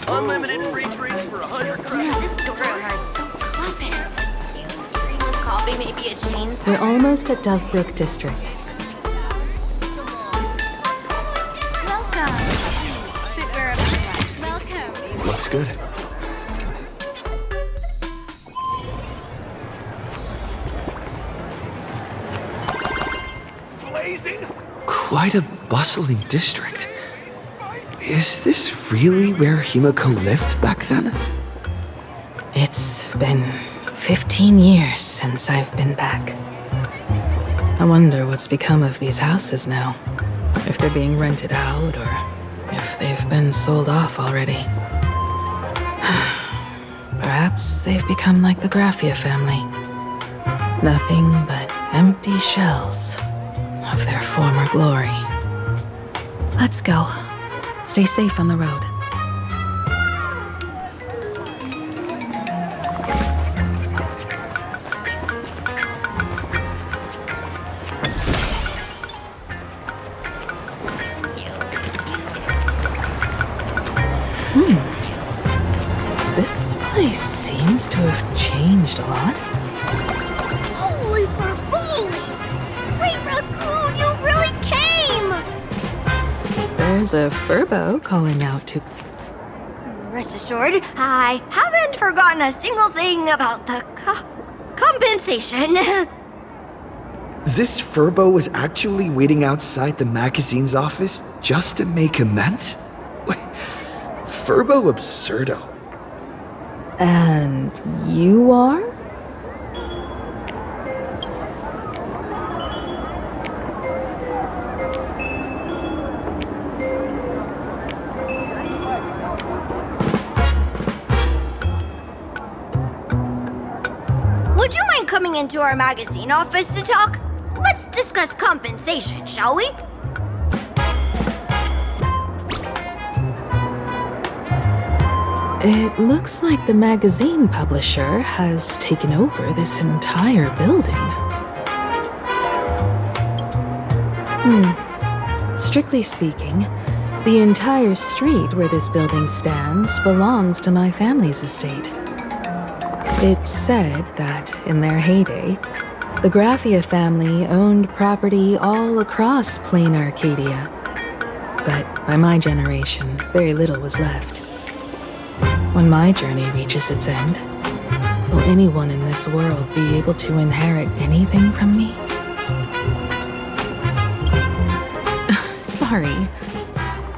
Unlimited free drinks for 100 credits. This store owner is so flippant. Dreamless coffee may be a chain store. We're almost at Dovebrook District. Welcome. Sit wherever you like. Welcome. Looks good. Quite a bustling district. Is this really where Himiko lived back then? It's been 15 years since I've been back. I wonder what's become of these houses now. If they're being rented out or if they've been sold off already. Perhaps they've become like the Graffia family. Nothing but empty shells of their former glory. Let's go. Stay safe on the road. This place seems to have changed a lot. Holy for holy! Great Raccoon, you really came! There's a furbo calling out to... Rest assured, I haven't forgotten a single thing about the compensation. This Furbo was actually waiting outside the magazine's office just to make amends? Furbo absurdo. And you are? Would you mind coming into our magazine office to talk? Let's discuss compensation, shall we? It looks like the magazine publisher has taken over this entire building. Strictly speaking, the entire street where this building stands belongs to my family's estate. It's said that, in their heyday, the Graffia family owned property all across PLANARCADIA. But by my generation, very little was left. When my journey reaches its end, will anyone in this world be able to inherit anything from me? Sorry,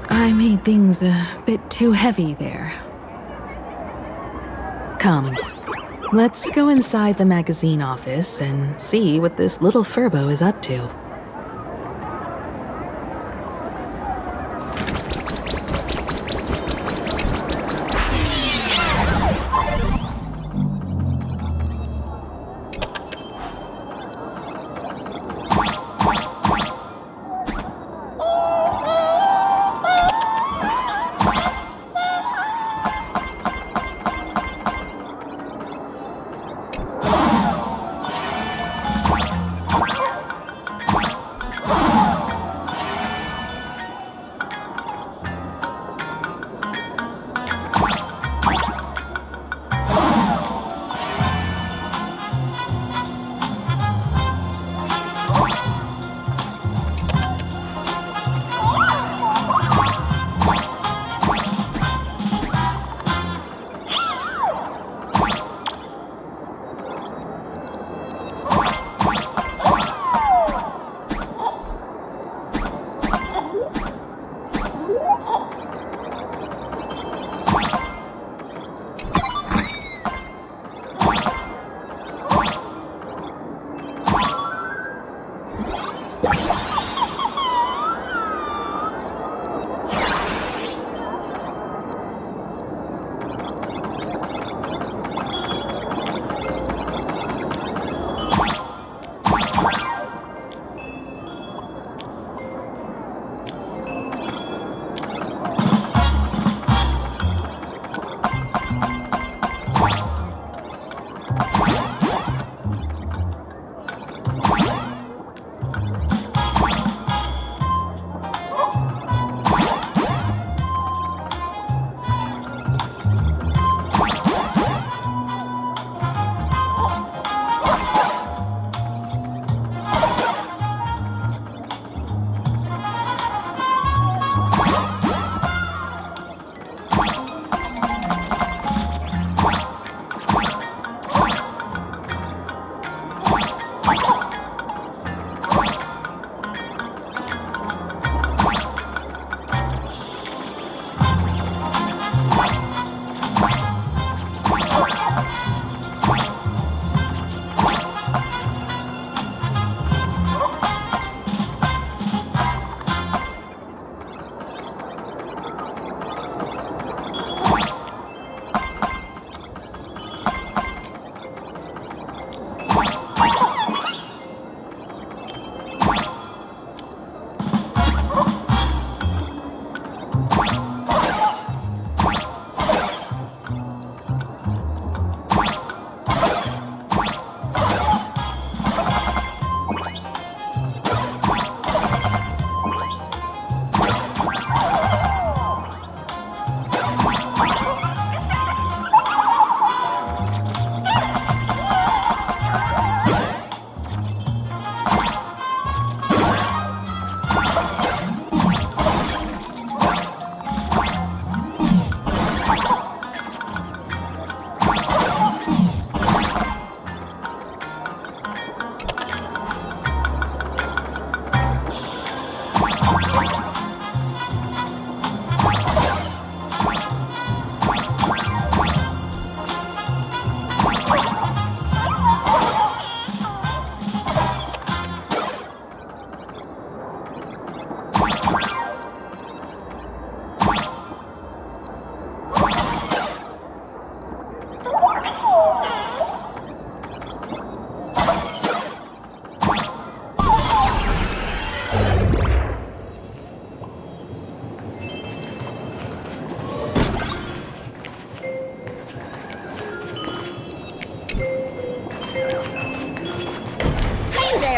I made things a bit too heavy there. Come, let's go inside the magazine office and see what this little Furbo is up to.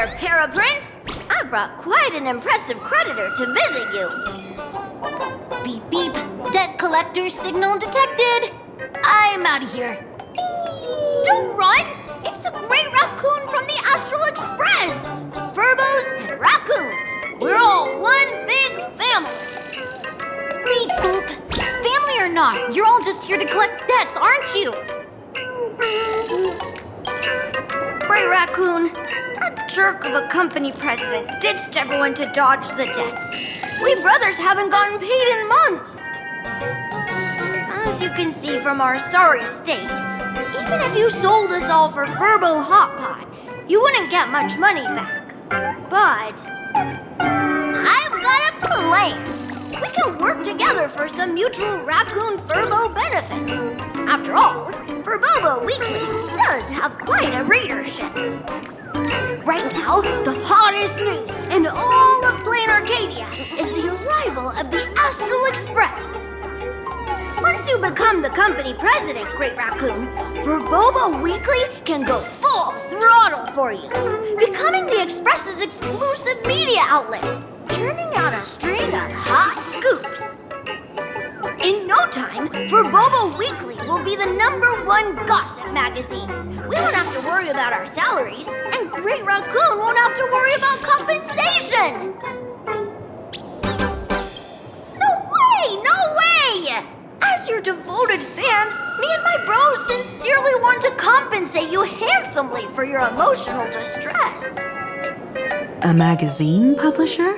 there, Paraprince! I brought quite an impressive creditor to visit you. Beep beep. Debt collector signal detected. I'm out of here. Don't run! It's the Great Raccoon from the Astral Express! Furbos and raccoons. We're all one big family. Beep boop. Family or not, you're all just here to collect debts, aren't you? Great Raccoon, that jerk of a company president ditched everyone to dodge the debts. We brothers haven't gotten paid in months. As you can see from our sorry state, even if you sold us all for Furbo Hot Pot, you wouldn't get much money back. But I've got a plan. We can work together for some mutual raccoon Furbo benefits. After all, Furbobo Weekly does have quite a readership. Right now, the hottest news in all of PLANARCADIA is the arrival of the Astral Express. Once you become the company president, Great Raccoon, Furbobo Weekly can go full throttle for you, becoming the Express's exclusive media outlet, churning out a string of hot scoops. In no time, Furbobo Weekly will be the #1 gossip magazine. We won't have to worry about our salaries, and Great Raccoon won't have to worry about compensation. No way! No way! As your devoted fans, me and my bros sincerely want to compensate you handsomely for your emotional distress. A magazine publisher?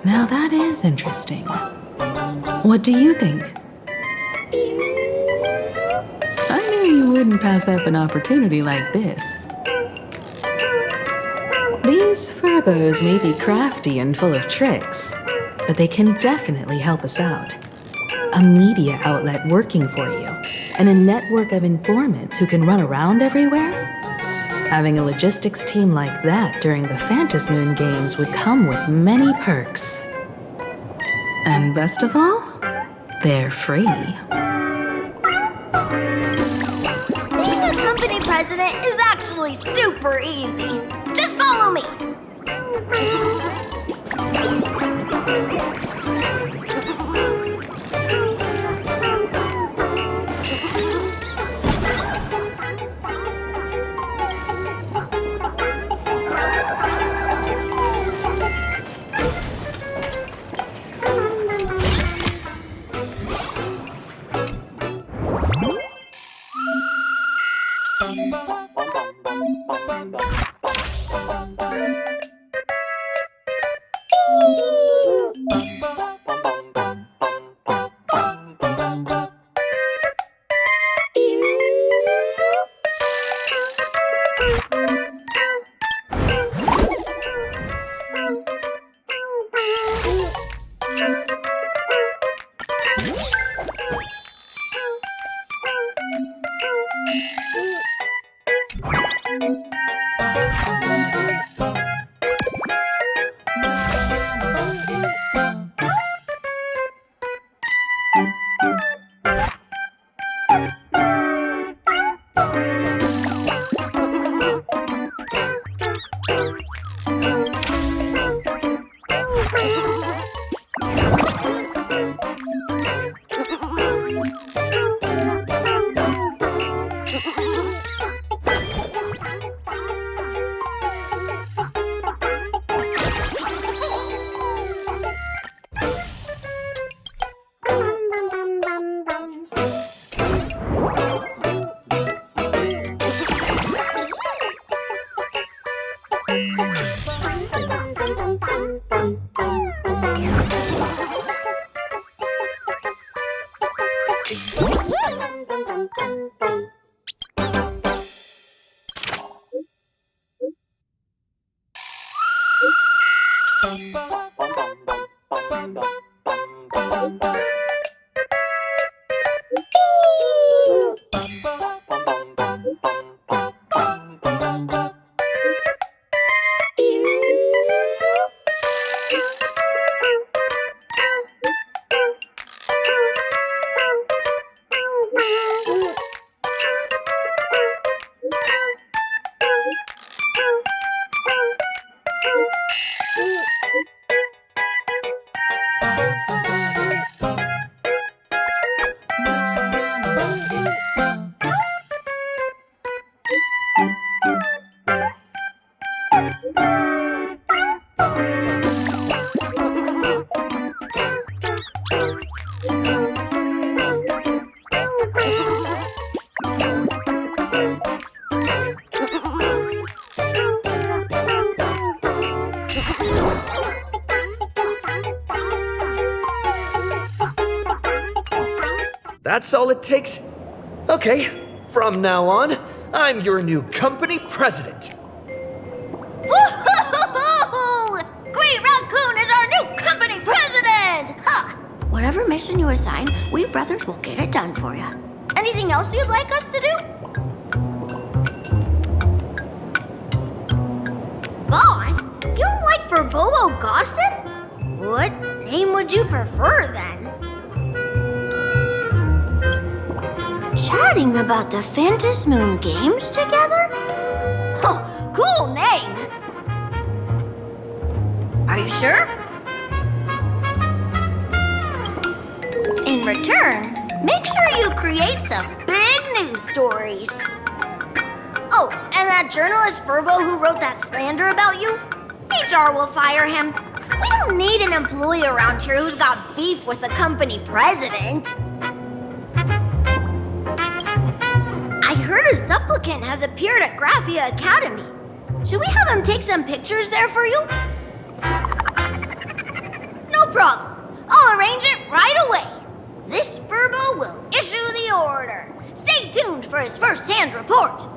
Now that is interesting. What do you think? I knew you wouldn't pass up an opportunity like this. These Furbos may be crafty and full of tricks, but they can definitely help us out. A media outlet working for you, and a network of informants who can run around everywhere? Having a logistics team like that during the Phantasmoon games would come with many perks. And best of all, they're free. Being a company president is actually super easy. Just follow me. That's all it takes? Okay, from now on, I'm your new company president. Woo-hoo-hoo-hoo! Great Raccoon is our new company president! Ha! Whatever mission you assign, we brothers will get it done for you. Anything else you'd like us to do? Boss, you don't like Verbobo gossip? What name would you prefer then? Chatting about the Phantasmoon games together? Oh, cool name! Are you sure? In return, make sure you create some big news stories. Oh, and that journalist Furbo who wrote that slander about you? HR will fire him. We don't need an employee around here who's got beef with the company president. I heard a supplicant has appeared at Graphia Academy. Should we have him take some pictures there for you? No problem. I'll arrange it right away. This Furbo will issue the order. Stay tuned for his first-hand report.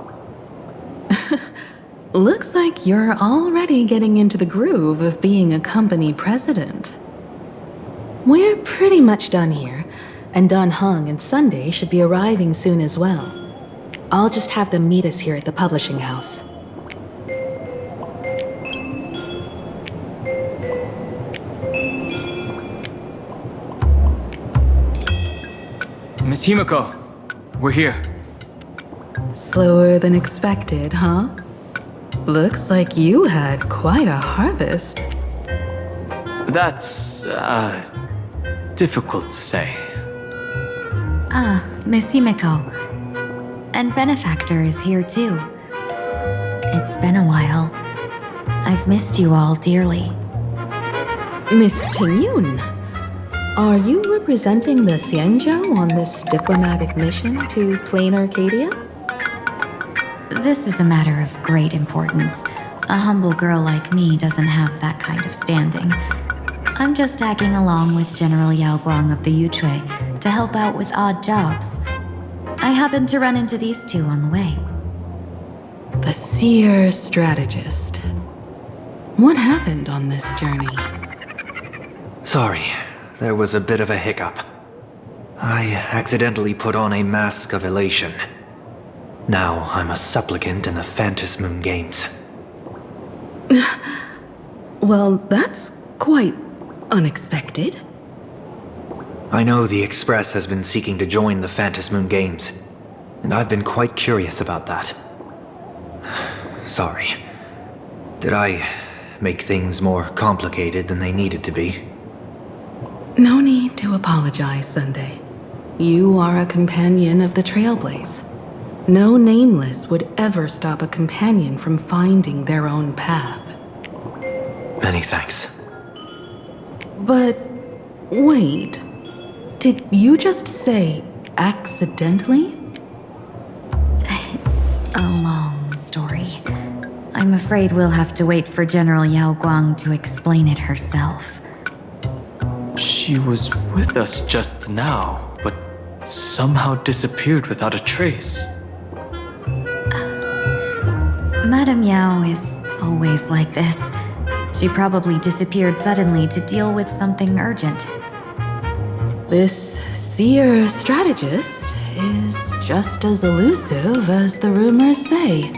Looks like you're already getting into the groove of being a company president. We're pretty much done here, and Dan Heng and Sunday should be arriving soon as well. I'll just have them meet us here at the publishing house. Miss Himiko, we're here. Slower than expected, huh? Looks like you had quite a harvest. That's, difficult to say. Ah, Miss Himiko. And Benefactor is here too. It's been a while. I've missed you all dearly. Miss Tingyun, are you representing the Xianzhou on this diplomatic mission to PLANARCADIA? This is a matter of great importance. A humble girl like me doesn't have that kind of standing. I'm just tagging along with General Yao Guang of the Yuchui to help out with odd jobs. I happened to run into these two on the way. The seer strategist. What happened on this journey? Sorry, there was a bit of a hiccup. I accidentally put on a mask of elation. Now I'm a supplicant in the Phantasmoon games. Well, that's quite unexpected. I know the Express has been seeking to join the Phantasmoon games, and I've been quite curious about that. Sorry. Did I make things more complicated than they needed to be? No need to apologize, Sunday. You are a companion of the Trailblaze. No nameless would ever stop a companion from finding their own path. Many thanks. But wait, did you just say accidentally? It's a long story. I'm afraid we'll have to wait for General Yao Guang to explain it herself. She was with us just now, but somehow disappeared without a trace. Madame Yao is always like this. She probably disappeared suddenly to deal with something urgent. This seer strategist is just as elusive as the rumors say.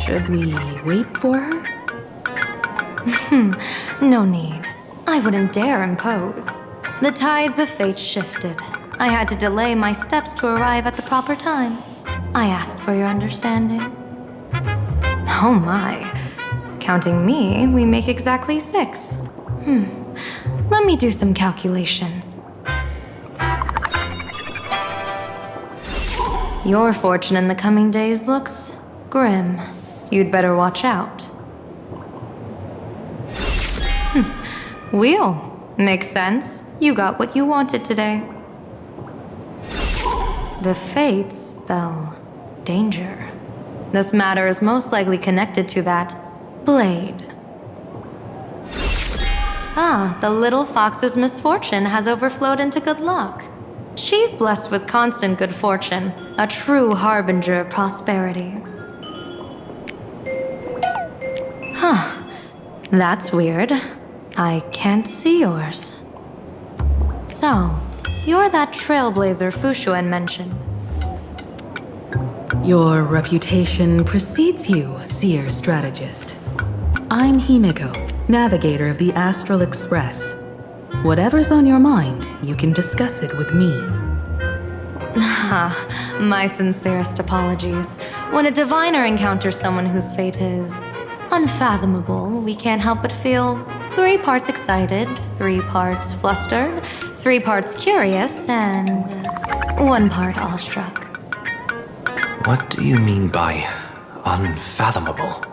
Should we wait for her? No need. I wouldn't dare impose. The tides of fate shifted. I had to delay my steps to arrive at the proper time. I asked for your understanding. Oh my. Counting me, we make exactly 6. Let me do some calculations. Your fortune in the coming days looks grim. You'd better watch out. Wheel. Makes sense. You got what you wanted today. The fates spell danger. This matter is most likely connected to that blade. Ah, the little fox's misfortune has overflowed into good luck. She's blessed with constant good fortune, a true harbinger of prosperity. Huh. That's weird. I can't see yours. So, you're that trailblazer Fushuen mentioned. Your reputation precedes you, seer strategist. I'm Himiko, navigator of the Astral Express. Whatever's on your mind, you can discuss it with me. My sincerest apologies. When a diviner encounters someone whose fate is unfathomable, we can't help but feel 3 parts excited, 3 parts flustered, 3 parts curious, and 1 part awestruck. What do you mean by unfathomable?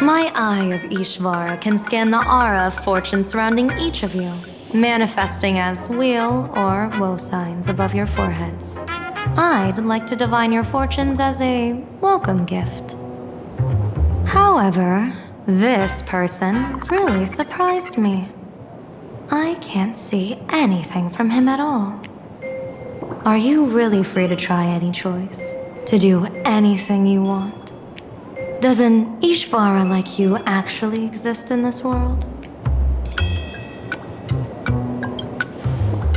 My eye of Ishvara can scan the aura of fortune surrounding each of you, manifesting as weal or woe signs above your foreheads. I'd like to divine your fortunes as a welcome gift. However, this person really surprised me. I can't see anything from him at all. Are you really free to try any choice? To do anything you want? Does an Ishvara like you actually exist in this world?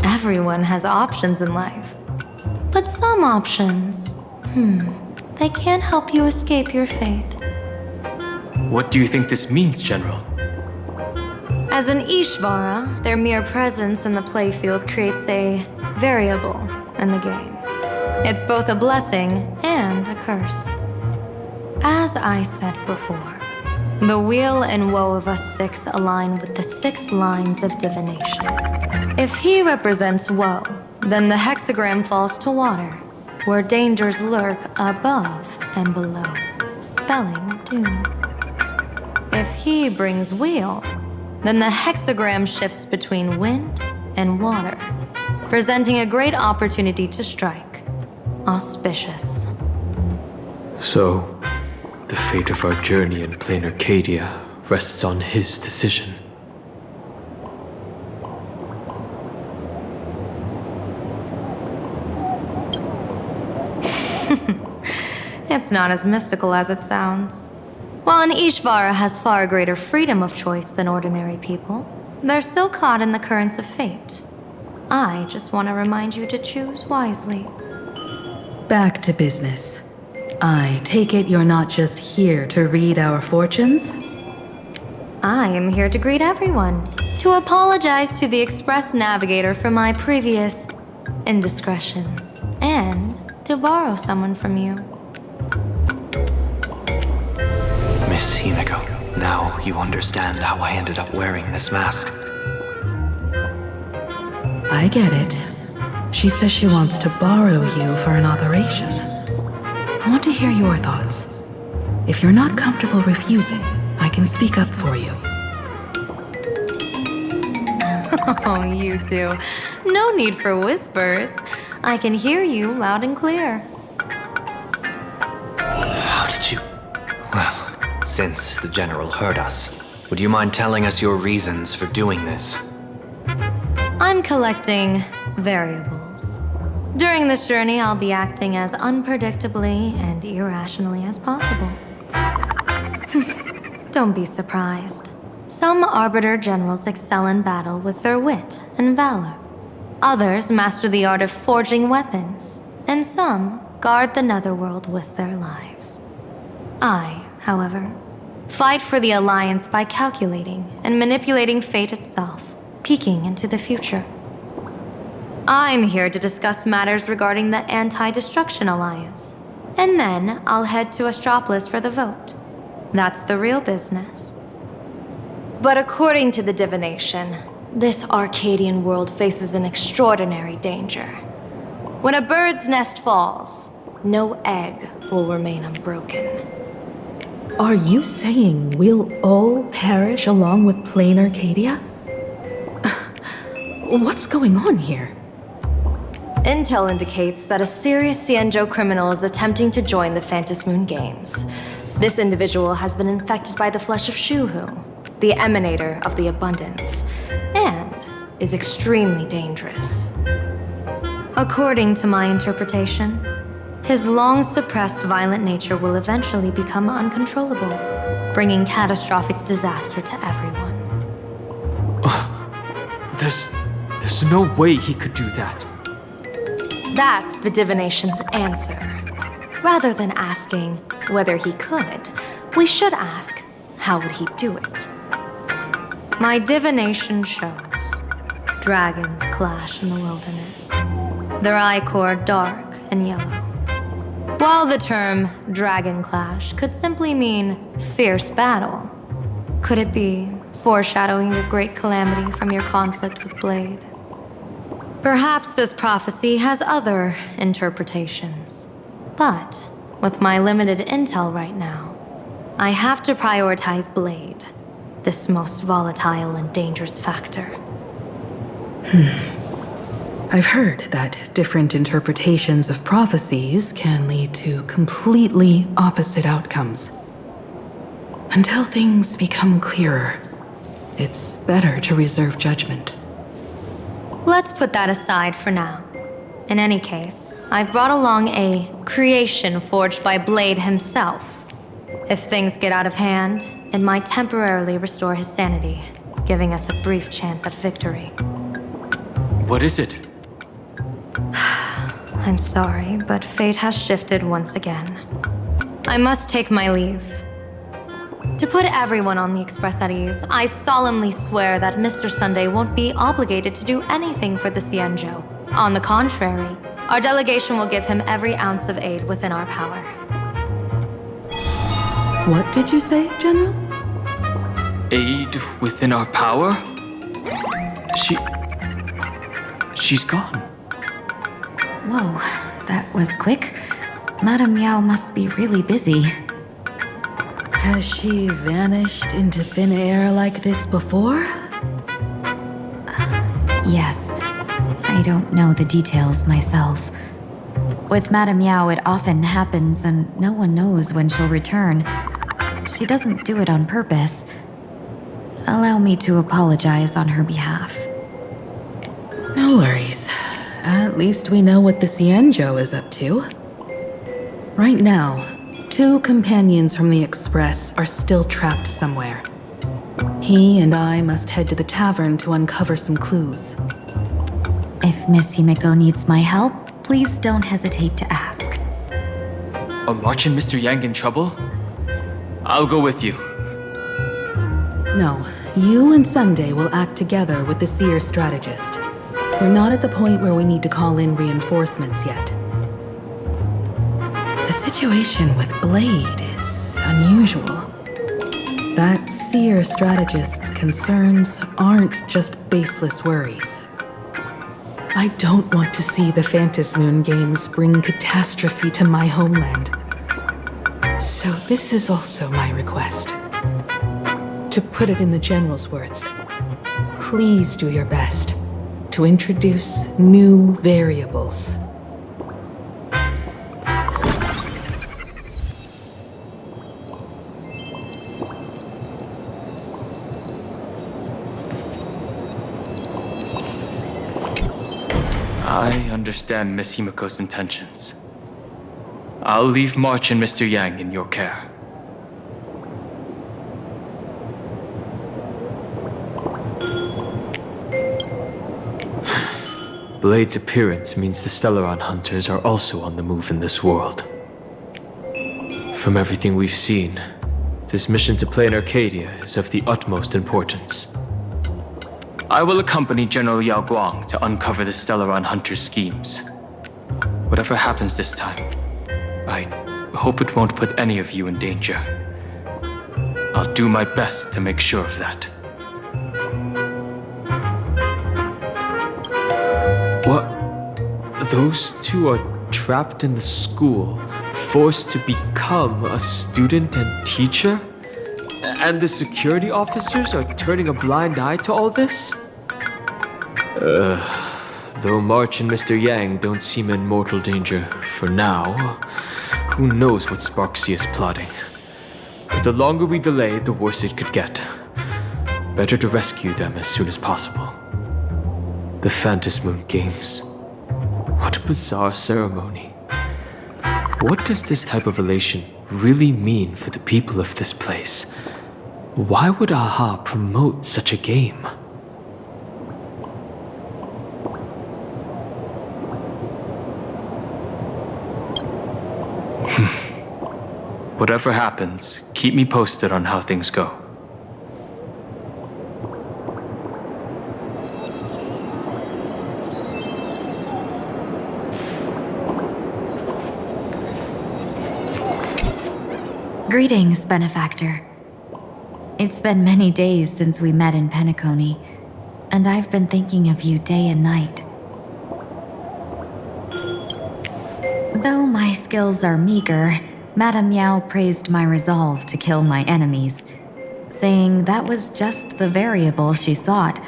Everyone has options in life. But some options, they can't help you escape your fate. What do you think this means, General? As an Ishvara, their mere presence in the playfield creates a variable in the game. It's both a blessing and a curse. As I said before, the weal and woe of us 6 align with the 6 lines of divination. If he represents woe, then the hexagram falls to water, where dangers lurk above and below, spelling doom. If he brings weal, then the hexagram shifts between wind and water, presenting a great opportunity to strike. Auspicious. So, the fate of our journey in PLANARCADIA rests on his decision. It's not as mystical as it sounds. While an Ishvara has far greater freedom of choice than ordinary people, they're still caught in the currents of fate. I just want to remind you to choose wisely. Back to business. I take it you're not just here to read our fortunes? I am here to greet everyone, to apologize to the Express Navigator for my previous indiscretions, and to borrow someone from you. Miss Himiko, now you understand how I ended up wearing this mask. I get it. She says she wants to borrow you for an operation. I want to hear your thoughts. If you're not comfortable refusing, I can speak up for you. Oh, you two. No need for whispers. I can hear you loud and clear. How did you... Well, since the General heard us, would you mind telling us your reasons for doing this? I'm collecting variables. During this journey, I'll be acting as unpredictably and irrationally as possible. Don't be surprised. Some Arbiter Generals excel in battle with their wit and valor. Others master the art of forging weapons, and some guard the netherworld with their lives. I, however, fight for the Alliance by calculating and manipulating fate itself, peeking into the future. I'm here to discuss matters regarding the Anti-Destruction Alliance, and then I'll head to Astropolis for the vote. That's the real business. But according to the divination, this Arcadian world faces an extraordinary danger. When a bird's nest falls, no egg will remain unbroken. Are you saying we'll all perish along with PLANARCADIA? What's going on here? Intel indicates that a serious Xianzhou criminal is attempting to join the Phantom Moon Games. This individual has been infected by the flesh of Shuhu, the emanator of the abundance, and is extremely dangerous. According to my interpretation, his long-suppressed violent nature will eventually become uncontrollable, bringing catastrophic disaster to everyone. There's no way he could do that. That's the divination's answer. Rather than asking whether he could, we should ask, how would he do it? My divination shows dragons clash in the wilderness. Their ichor dark and yellow. While the term dragon clash could simply mean fierce battle, could it be foreshadowing the great calamity from your conflict with Blade? Perhaps this prophecy has other interpretations. But with my limited intel right now, I have to prioritize Blade, this most volatile and dangerous factor. I've heard that different interpretations of prophecies can lead to completely opposite outcomes. Until things become clearer, it's better to reserve judgment. Let's put that aside for now. In any case, I've brought along a creation forged by Blade himself. If things get out of hand, it might temporarily restore his sanity, giving us a brief chance at victory. What is it? I'm sorry, but fate has shifted once again. I must take my leave. To put everyone on the Express at ease, I solemnly swear that Mr. Sunday won't be obligated to do anything for the Cienjo. On the contrary, our delegation will give him every ounce of aid within our power. What did you say, General? Aid within our power? She's gone. Whoa, that was quick. Madame Yao must be really busy. Has she vanished into thin air like this before? Yes. I don't know the details myself. With Madame Yao, it often happens and no one knows when she'll return. She doesn't do it on purpose. Allow me to apologize on her behalf. No worries. At least we know what the Cienjo is up to. Right now, 2 companions from the Express are still trapped somewhere. He and I must head to the tavern to uncover some clues. If Miss Himeko needs my help, please don't hesitate to ask. Are March and Mr. Yang in trouble? I'll go with you. No, you and Sunday will act together with the Seer strategist. We're not at the point where we need to call in reinforcements yet. The situation with Blade is unusual. That Seer strategist's concerns aren't just baseless worries. I don't want to see the Phantasmoon Games bring catastrophe to my homeland. So this is also my request. To put it in the General's words, please do your best to introduce new variables. I understand Miss Himeko's intentions. I'll leave March and Mr. Yang in your care. Blade's appearance means the Stellaron hunters are also on the move in this world. From everything we've seen, this mission to PLANARCADIA is of the utmost importance. I will accompany General Yao Guang to uncover the Stellaron hunters' schemes. Whatever happens this time, I hope it won't put any of you in danger. I'll do my best to make sure of that. What? Those 2 are trapped in the school, forced to become a student and teacher? And the security officers are turning a blind eye to all this? Though March and Mr. Yang don't seem in mortal danger for now, who knows what Sparksea is plotting. But the longer we delay, the worse it could get. Better to rescue them as soon as possible. The Phantasmoon Games. What a bizarre ceremony. What does this type of relation really mean for the people of this place? Why would AHA promote such a game? Whatever happens, keep me posted on how things go. Greetings, Benefactor. It's been many days since we met in Penacony, and I've been thinking of you day and night. Though my skills are meager, Madame Yao praised my resolve to kill my enemies, saying that was just the variable she sought.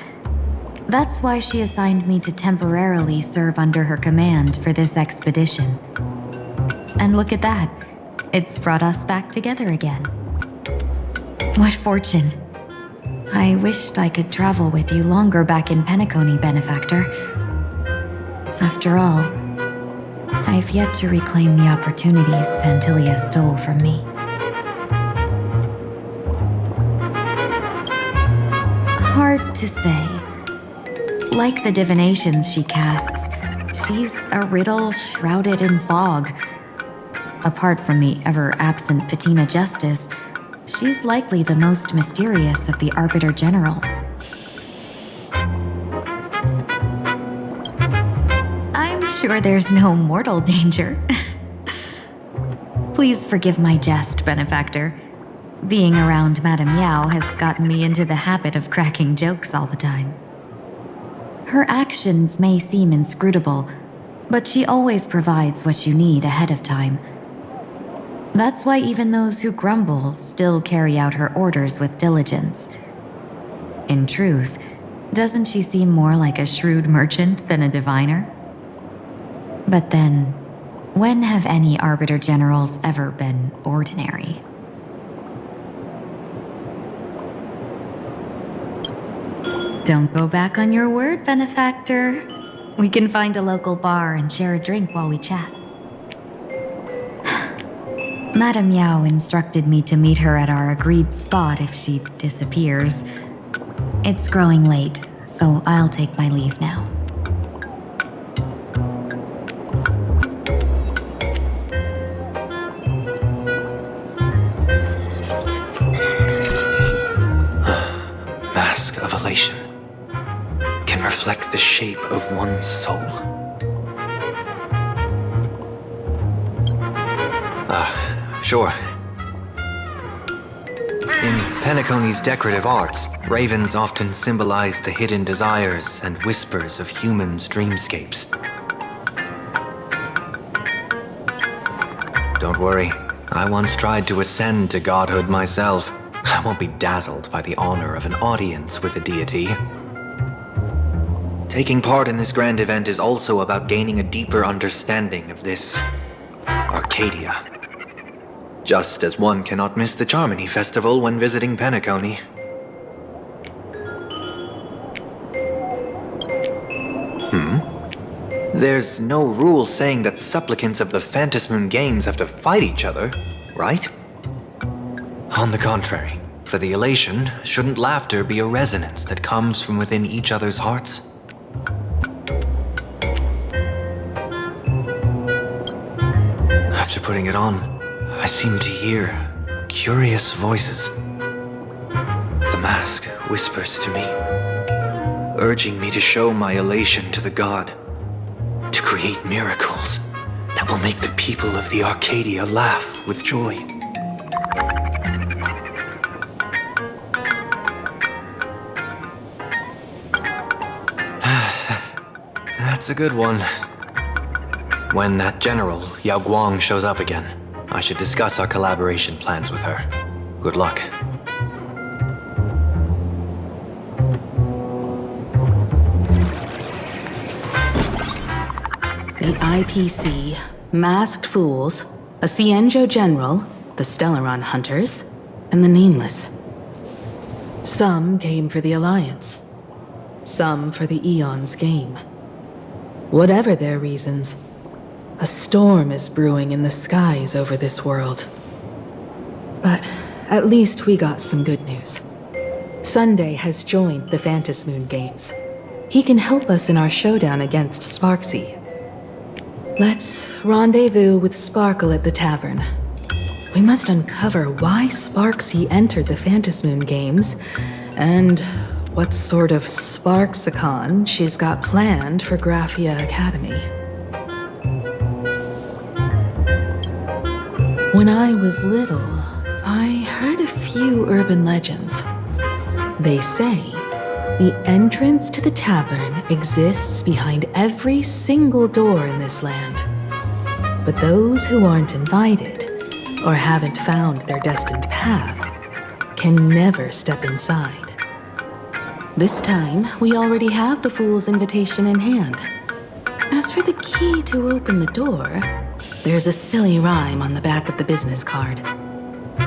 That's why she assigned me to temporarily serve under her command for this expedition. And look at that. It's brought us back together again. What fortune. I wished I could travel with you longer back in Penacony, Benefactor. After all, I've yet to reclaim the opportunities Fantilia stole from me. Hard to say. Like the divinations she casts, she's a riddle shrouded in fog. Apart from the ever-absent Patina Justice, she's likely the most mysterious of the Arbiter Generals. I'm sure there's no mortal danger. Please forgive my jest, Benefactor. Being around Madame Yao has gotten me into the habit of cracking jokes all the time. Her actions may seem inscrutable, but she always provides what you need ahead of time. That's why even those who grumble still carry out her orders with diligence. In truth, doesn't she seem more like a shrewd merchant than a diviner? But then, when have any Arbiter Generals ever been ordinary? Don't go back on your word, Benefactor. We can find a local bar and share a drink while we chat. Madame Yao instructed me to meet her at our agreed spot if she disappears. It's growing late, so I'll take my leave now. Mask of elation can reflect the shape of one's soul. Sure. In Penacony's decorative arts, ravens often symbolize the hidden desires and whispers of humans' dreamscapes. Don't worry, I once tried to ascend to godhood myself. I won't be dazzled by the honor of an audience with a deity. Taking part in this grand event is also about gaining a deeper understanding of this Arcadia. Just as one cannot miss the Charmony Festival when visiting Penacony. There's no rule saying that supplicants of the Phantasmoon Games have to fight each other, right? On the contrary, for the elation, shouldn't laughter be a resonance that comes from within each other's hearts? After putting it on, I seem to hear curious voices. The mask whispers to me, urging me to show my elation to the god, to create miracles that will make the people of the Arcadia laugh with joy. That's a good one. When that general, Yao Guang, shows up again, I should discuss our collaboration plans with her. Good luck. The IPC, Masked Fools, a Cienjo General, the Stellaron Hunters, and the Nameless. Some came for the Alliance. Some for the Eon's game. Whatever their reasons, a storm is brewing in the skies over this world. But at least we got some good news. Sunday has joined the Phantasmoon Games. He can help us in our showdown against Sparksy. Let's rendezvous with Sparkle at the tavern. We must uncover why Sparksy entered the Phantasmoon Games, and what sort of Sparksicon she's got planned for Graphia Academy. When I was little, I heard a few urban legends. They say the entrance to the tavern exists behind every single door in this land. But those who aren't invited, or haven't found their destined path, can never step inside. This time, we already have the Fool's invitation in hand. As for the key to open the door, there's a silly rhyme on the back of the business card.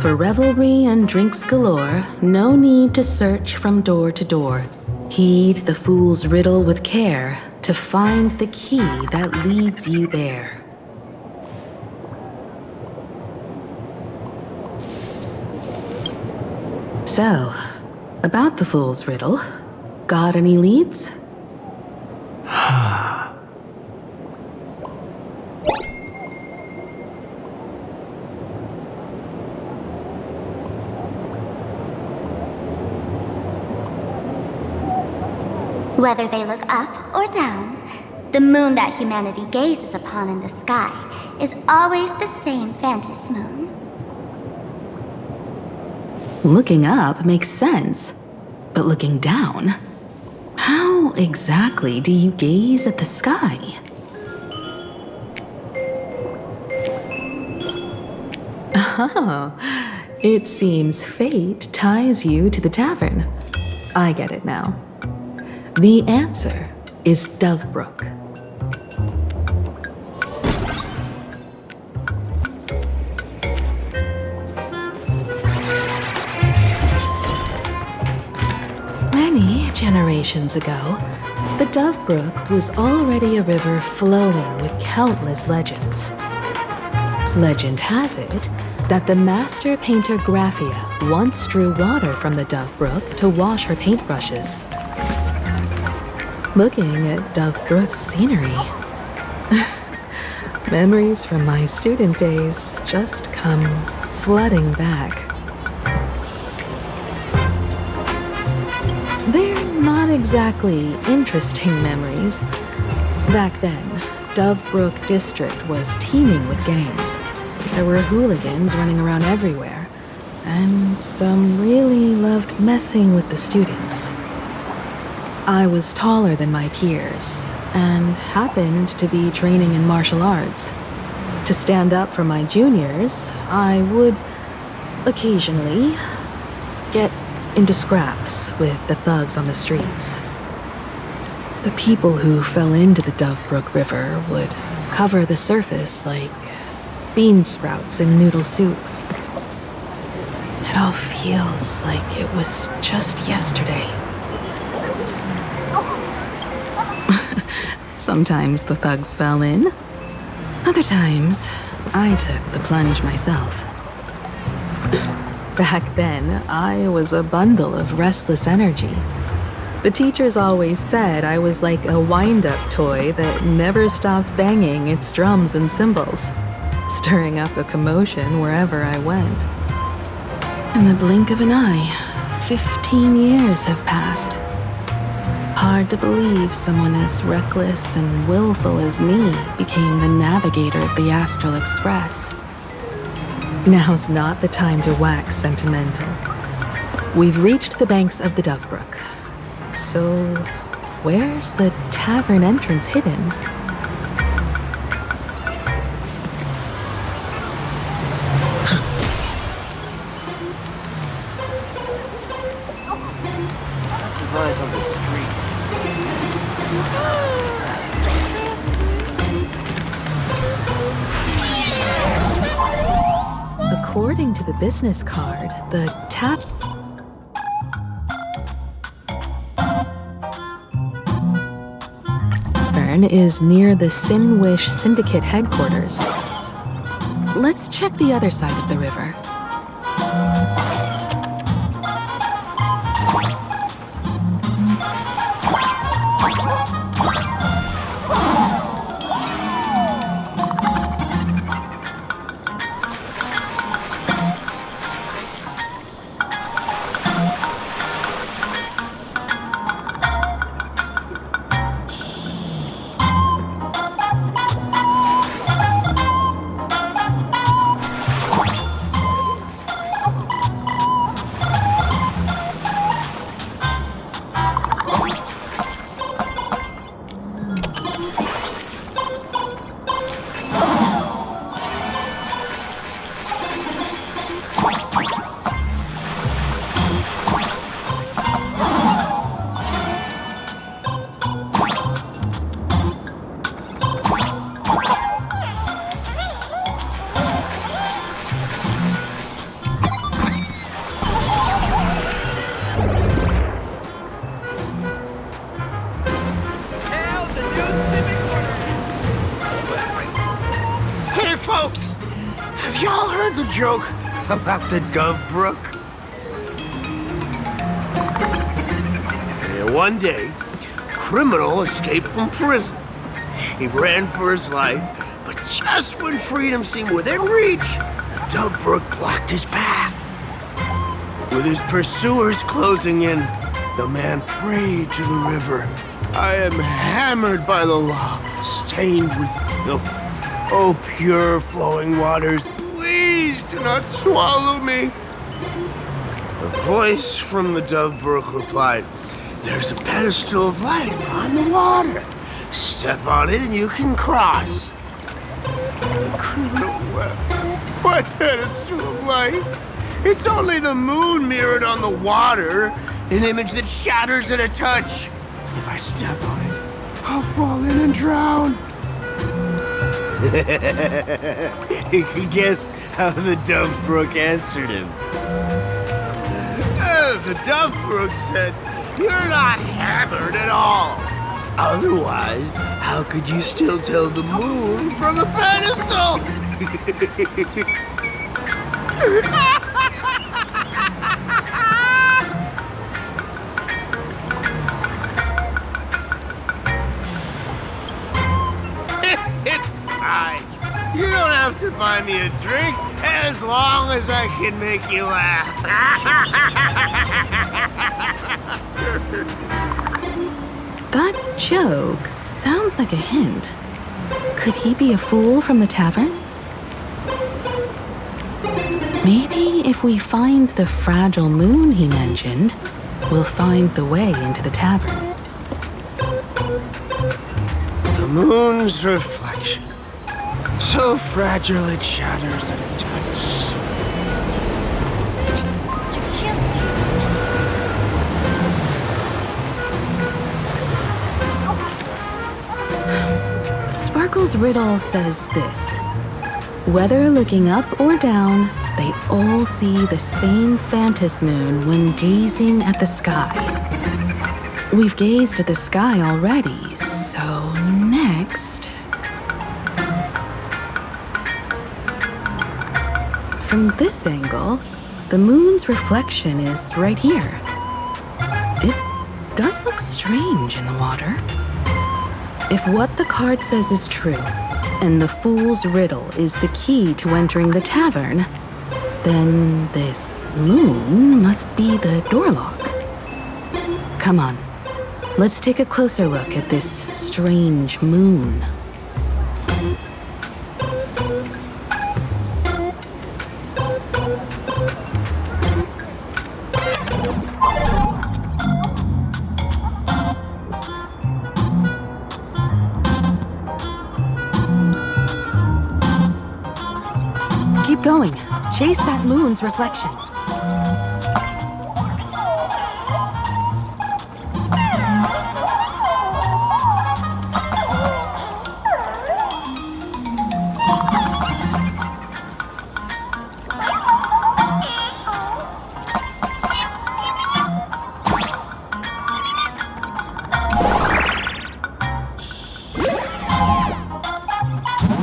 For revelry and drinks galore, no need to search from door to door. Heed the fool's riddle with care to find the key that leads you there. So, about the fool's riddle, got any leads? Whether they look up or down, the moon that humanity gazes upon in the sky is always the same Phantasmoon. Looking up makes sense, but looking down? How exactly do you gaze at the sky? Oh, it seems fate ties you to the tavern. I get it now. The answer is Dovebrook. Many generations ago, the Dovebrook was already a river flowing with countless legends. Legend has it that the master painter Graphia once drew water from the Dovebrook to wash her paintbrushes. Looking at Dovebrook's scenery, memories from my student days just come flooding back. They're not exactly interesting memories. Back then, Dovebrook District was teeming with gangs. There were hooligans running around everywhere, and some really loved messing with the students. I was taller than my peers, and happened to be training in martial arts. To stand up for my juniors, I would occasionally get into scraps with the thugs on the streets. The people who fell into the Dovebrook River would cover the surface like bean sprouts in noodle soup. It all feels like it was just yesterday. Sometimes the thugs fell in. Other times, I took the plunge myself. Back then, I was a bundle of restless energy. The teachers always said I was like a wind-up toy that never stopped banging its drums and cymbals, stirring up a commotion wherever I went. In the blink of an eye, 15 years have passed. Hard to believe someone as reckless and willful as me became the navigator of the Astral Express. Now's not the time to wax sentimental. We've reached the banks of the Dovebrook. So, where's the tavern entrance hidden? Lots of eyes on the street. According to the business card, the tavern tavern is near the Sinwish Syndicate headquarters. Let's check the other side of the river. Hey, folks! Have y'all heard the joke about the Dove Brook? Yeah, one day, a criminal escaped from prison. He ran for his life, but just when freedom seemed within reach, the Dove Brook blocked his path. With his pursuers closing in, the man prayed to the river. I am hammered by the law, stained with filth. Oh, pure flowing waters, please do not swallow me. A voice from the Dove Brook replied, "There's a pedestal of light on the water. Step on it and you can cross." The criminal wept. What pedestal of light? It's only the moon mirrored on the water, an image that shatters at a touch. If I step on it, I'll fall in and drown. You can guess how the Dove Brook answered him. The Dove Brook said, "You're not hammered at all. Otherwise, how could you still tell the moon from a pedestal?" It's fine. You don't have to buy me a drink as long as I can make you laugh. That joke sounds like a hint. Could he be a fool from the tavern? Maybe if we find the fragile moon he mentioned, we'll find the way into the tavern. The moon's reflection. So fragile it shatters at a touch. Sparkle's riddle says this: whether looking up or down, they all see the same phantom moon when gazing at the sky. We've gazed at the sky already, so next... From this angle, the moon's reflection is right here. It does look strange in the water. If what the card says is true, and the fool's riddle is the key to entering the tavern, then this moon must be the door lock. Come on, let's take a closer look at this strange moon. Keep going. Chase that moon's reflection.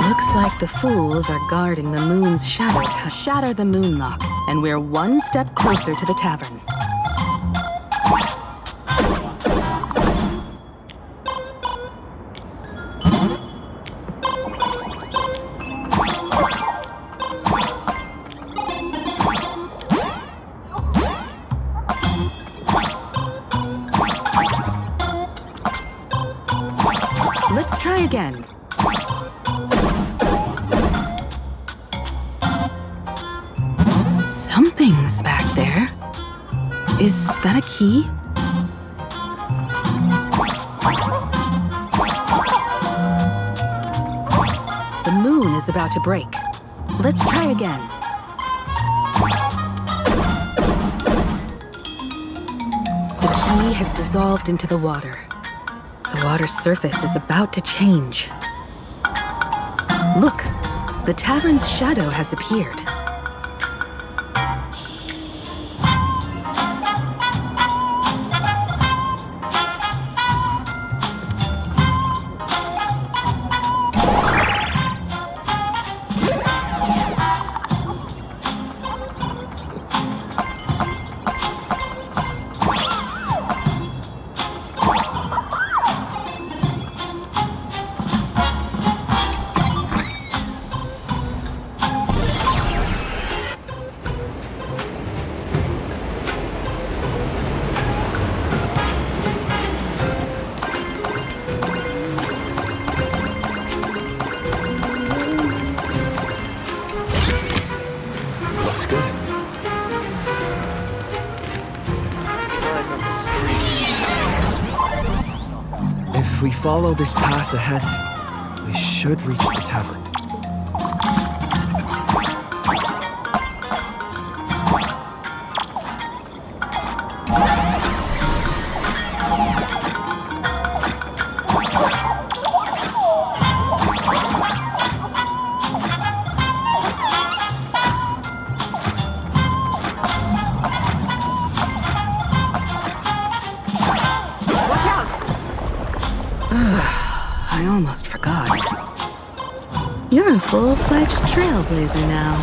Looks like the fools are guarding the moon's shadow to shatter the moonlock, and we're one step closer to the tavern. Let's try again. Something's back there. Is that a key? The moon is about to break. Let's try again. The key has dissolved into the water. The water's surface is about to change. Look, the tavern's shadow has appeared. Looks good. If we follow this path ahead, we should reach the tavern. I almost forgot. You're a full-fledged trailblazer now.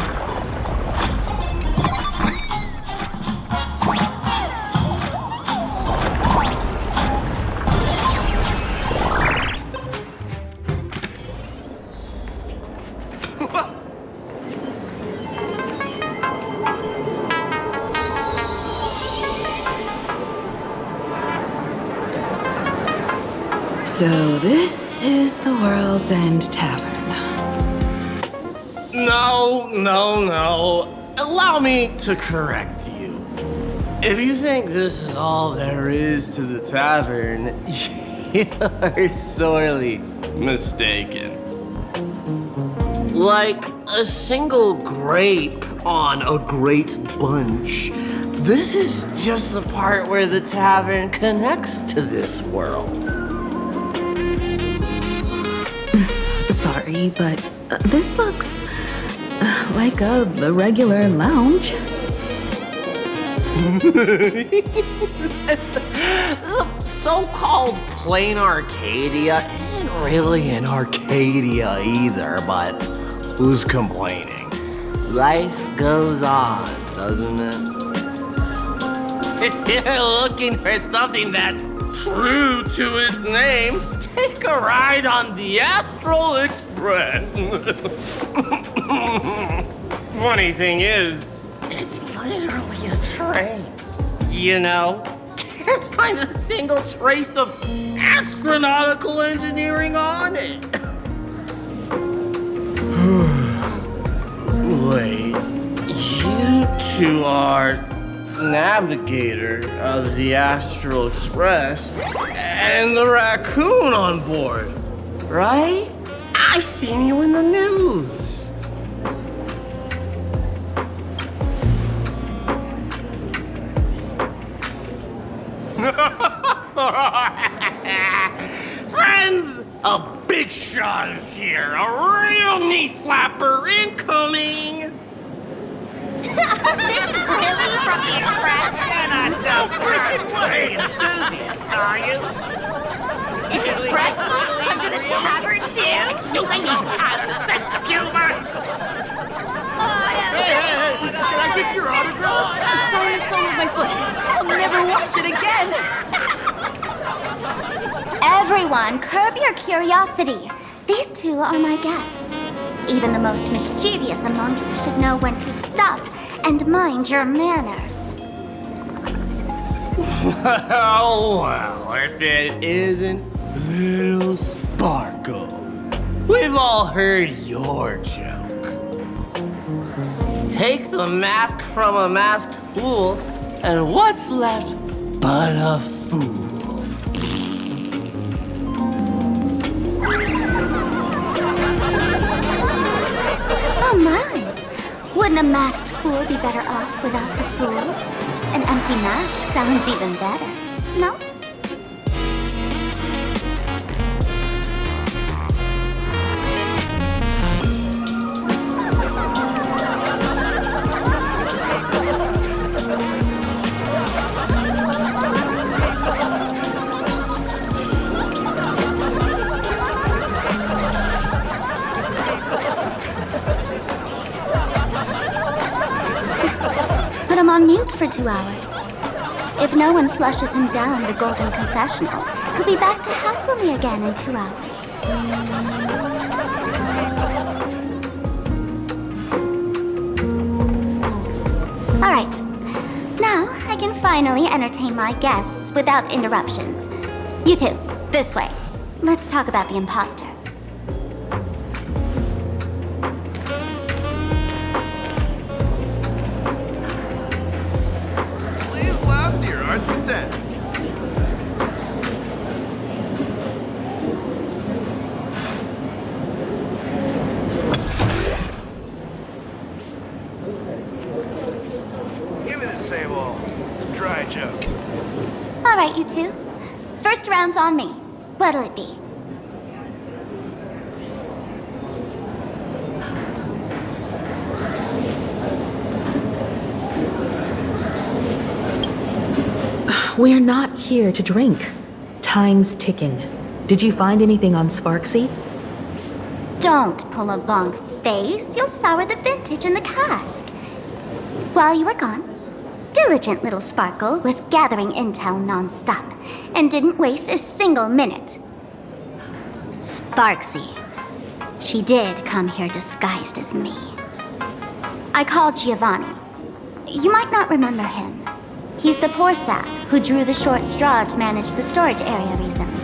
So this is the World's End Tavern. No. Allow me to correct you. If you think this is all there is to the tavern, you're sorely mistaken. Like a single grape on a great bunch, this is just the part where the tavern connects to this world. Sorry, but this looks like a regular lounge. The so-called PLANARCADIA isn't really an Arcadia either, but who's complaining? Life goes on, doesn't it? If you're looking for something that's true to its name, take a ride on the Astral Express. Funny thing is, it's literally a train. You know, can't find a single trace of astronautical engineering on it. Wait, you two are navigator of the Astral Express and the raccoon on board, right? I've seen you in the news. Friends, a big shot is here. A real knee slapper incoming. Really? From the Express? You're not so freaking way enthusiast, are you? Express moves come to the tavern too? Do they even have a sense of humor? Can I get your autograph? Sign the sole of my foot. I'll never wash it again. Everyone, curb your curiosity. These two are my guests. Even the most mischievous among you should know when to stop and mind your manners. Well, if it isn't Little Sparkle. We've all heard your joke. Take the mask from a masked fool, and what's left but a fool? Oh my! Wouldn't a masked fool be better off without the fool? An empty mask sounds even better, no? Put him on mute for 2 hours. If no one flushes him down the golden confessional, he'll be back to hassle me again in 2 hours. All right. Now I can finally entertain my guests without interruptions. You two, this way. Let's talk about the imposter. Please laugh to your heart's content. Give me the same old. Some dry joke. All right, you two. First round's on me. What'll it be? We're not here to drink. Time's ticking. Did you find anything on Sparksy? Don't pull a long face. You'll sour the vintage in the cask. While you were gone, diligent little Sparkle was gathering intel non-stop and didn't waste a single minute. Sparksy. She did come here disguised as me. I called Giovanni. You might not remember him. He's the poor sap who drew the short straw to manage the storage area recently.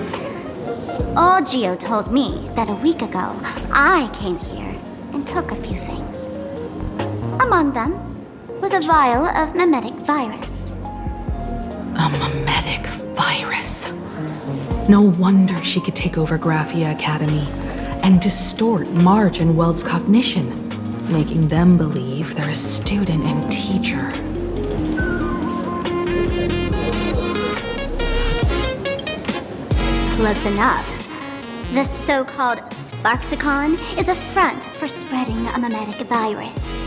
Old Gio told me that a week ago, I came here and took a few things. Among them was a vial of mimetic virus. A mimetic virus. No wonder she could take over Graphia Academy and distort March and Weld's cognition, making them believe they're a student and teacher. Close enough. The so-called Sparksicon is a front for spreading a mimetic virus.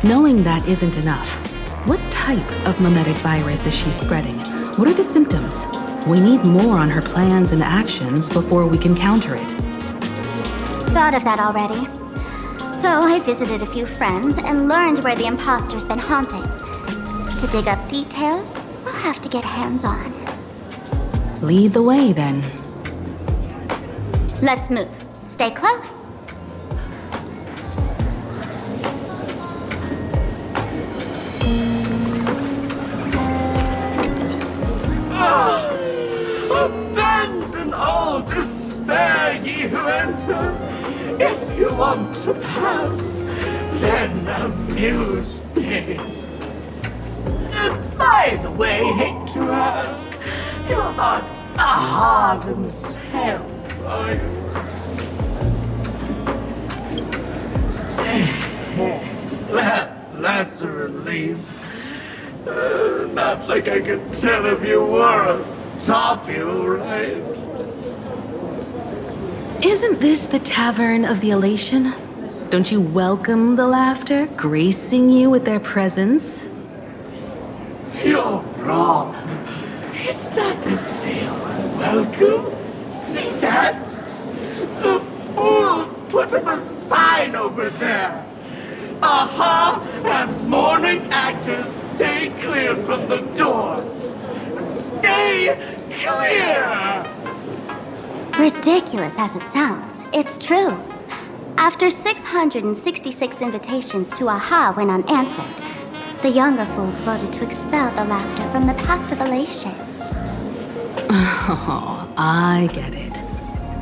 Knowing that isn't enough, what type of mimetic virus is she spreading? What are the symptoms? We need more on her plans and actions before we can counter it. Thought of that already. So I visited a few friends and learned where the imposter's been haunting. To dig up details, we'll have to get hands-on. Lead the way, then. Let's move. Stay close. Abandon all despair, ye who enter. If you want to pass, then amuse me. By the way, hate to ask, you're not a Harlem self, are you? Well, that's a relief. Not like I could tell if you were or stop you, right? Isn't this the Tavern of the Elation? Don't you welcome the laughter, gracing you with their presence? You're wrong. It's not that they feel unwelcome. See that? put up a sign over there. Aha! And morning actors stay clear from the door. Stay clear! Ridiculous as it sounds, it's true. After 666 invitations to Aha went unanswered, the younger fools voted to expel the laughter from the Path of Elation. Oh, I get it.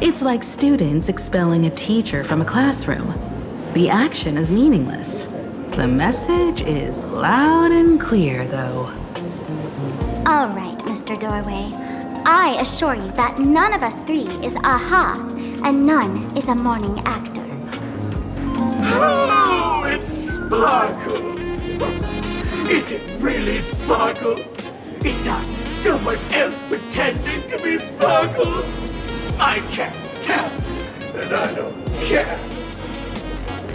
It's like students expelling a teacher from a classroom. The action is meaningless. The message is loud and clear, though. All right, Mr. Doorway. I assure you that none of us three is Aha, and none is a morning actor. Oh, it's Sparkle. Is it really Sparkle? Is not someone else pretending to be Sparkle? I can't tell, and I don't care.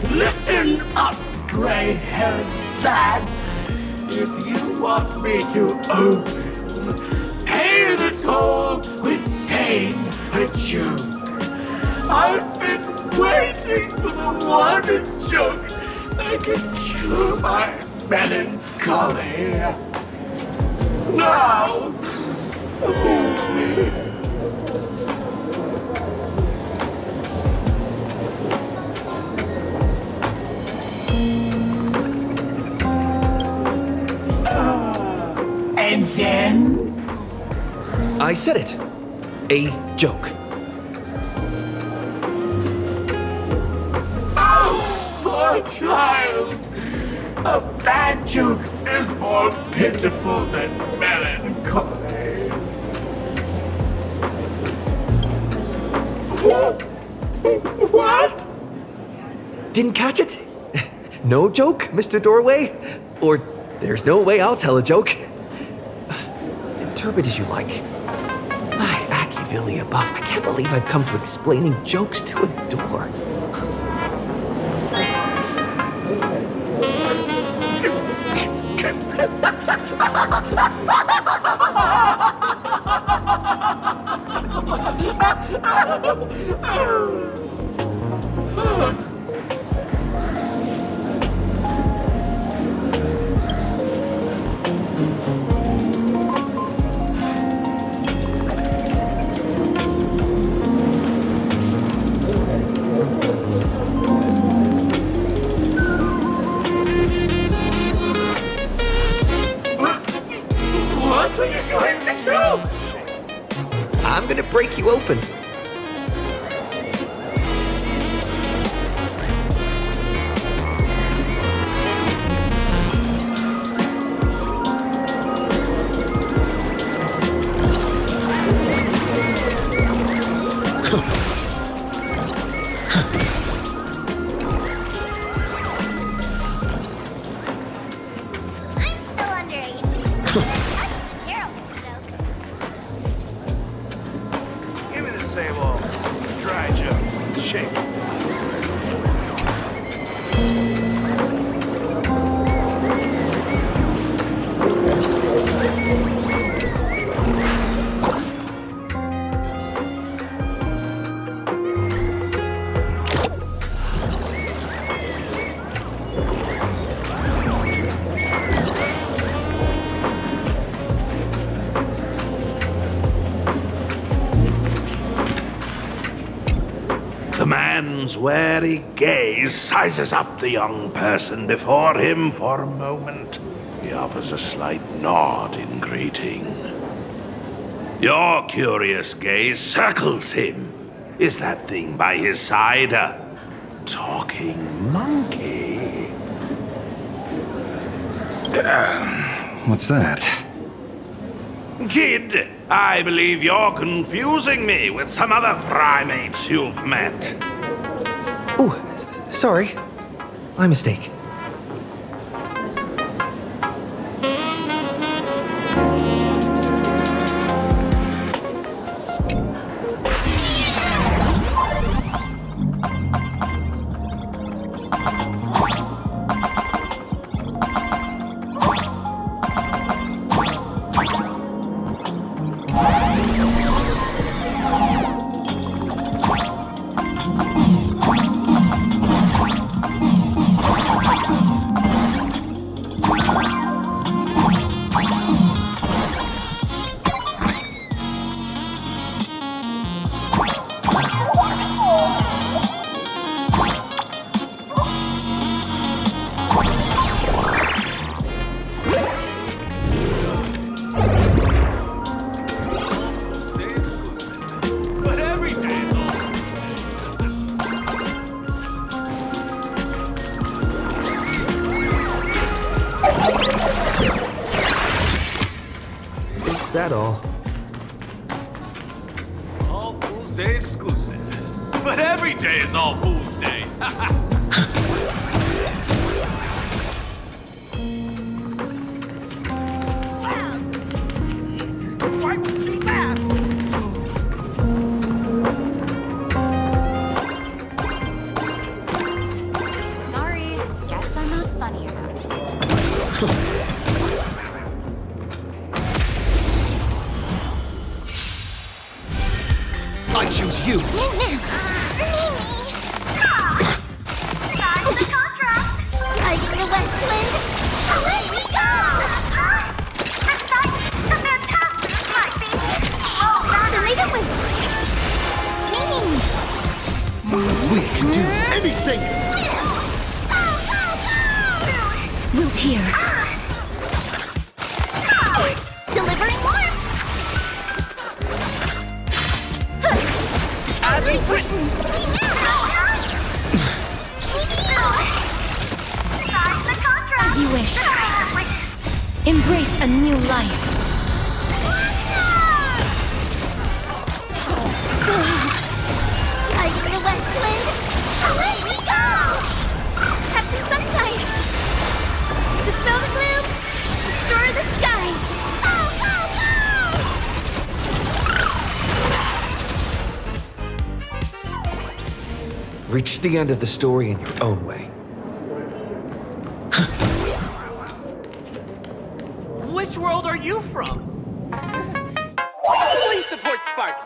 Listen up, gray-haired lad. If you want me to open, pay the toll with saying a joke. I've been waiting for the one joke that can cure my melancholy. Now, move me. And then? I said it. A joke. Oh, poor child. A bad joke is more pitiful than melancholy. What? Didn't catch it? No joke, Mr. Doorway? Or there's no way I'll tell a joke. Interpret as you like. My Machiavelli above, I can't believe I've come to explaining jokes to a door. What are you going to do? I'm gonna break you open. I'm still underage. That's terrible jokes. Give me the same old dry jokes. Shake. The man's wary gaze sizes up the young person before him for a moment. He offers a slight nod in greeting. Your curious gaze circles him. Is that thing by his side a talking monkey? What's that? Kid, I believe you're confusing me with some other primates you've met. Ooh, sorry. My mistake. that all? All Fool's Day exclusive. But every day is All Fool's Day. Why would you laugh? Sorry, guess I'm not funny enough. I choose you! Guiding the West Wind, away we go! This night, the fantastic might be. The leader wins. We can do anything! Root here. Delivering warmth. As we've written. As you wish. Embrace a new life. Guiding the West Wind, away we go! Have some sunshine. Dispel the gloom. Restore the skies. Reach the end of the story in your own way. Which world are you from? Please support Sparks.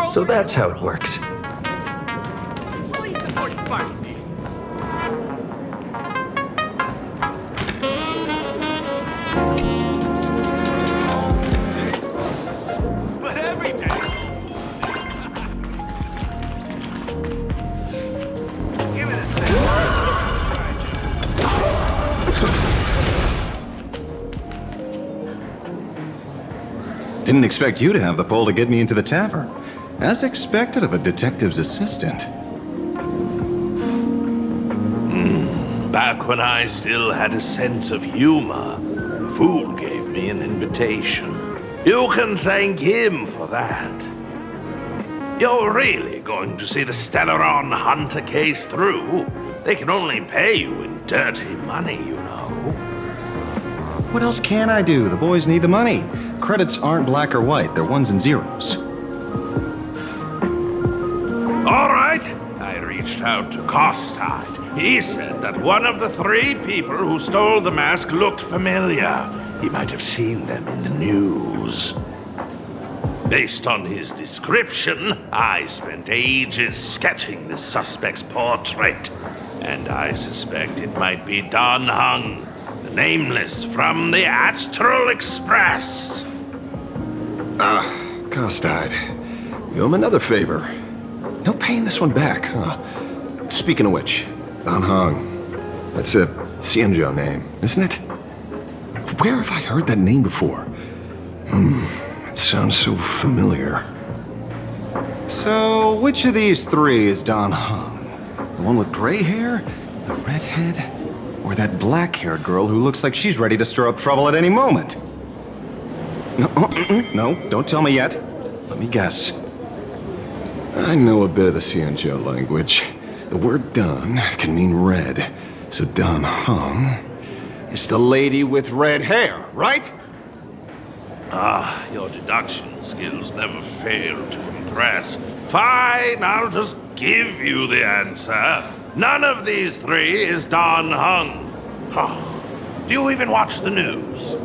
So that's how it works. Please support Sparksy. But every day. Give me the same. Didn't expect you to have the pull to get me into the tavern. As expected of a detective's assistant. Back when I still had a sense of humor, the fool gave me an invitation. You can thank him for that. You're really going to see the Stellaron Hunter case through? They can only pay you in dirty money, you know. What else can I do? The boys need the money. Credits aren't black or white, they're ones and zeros. All right, I reached reached out to Costide. He said that one of the 3 people who stole the mask looked familiar. He might have seen them in the news. Based on his description, I spent ages sketching the suspect's portrait. And I suspect it might be Don Hung, the Nameless from the Astral Express. Costide. We owe him another favor. No paying this one back, huh? Speaking of which, Don Hung. That's a Xianzhou name, isn't it? Where have I heard that name before? It sounds so familiar. So, which of these 3 is Don Hung? The one with gray hair? The redhead? Or that black-haired girl who looks like she's ready to stir up trouble at any moment? No, don't tell me yet. Let me guess. I know a bit of the Xianzhou language. The word Don can mean red. So Don Hung is the lady with red hair, right? Your deduction skills never fail to impress. Fine, I'll just give you the answer. None of these 3 is Don Hung. Do you even watch the news?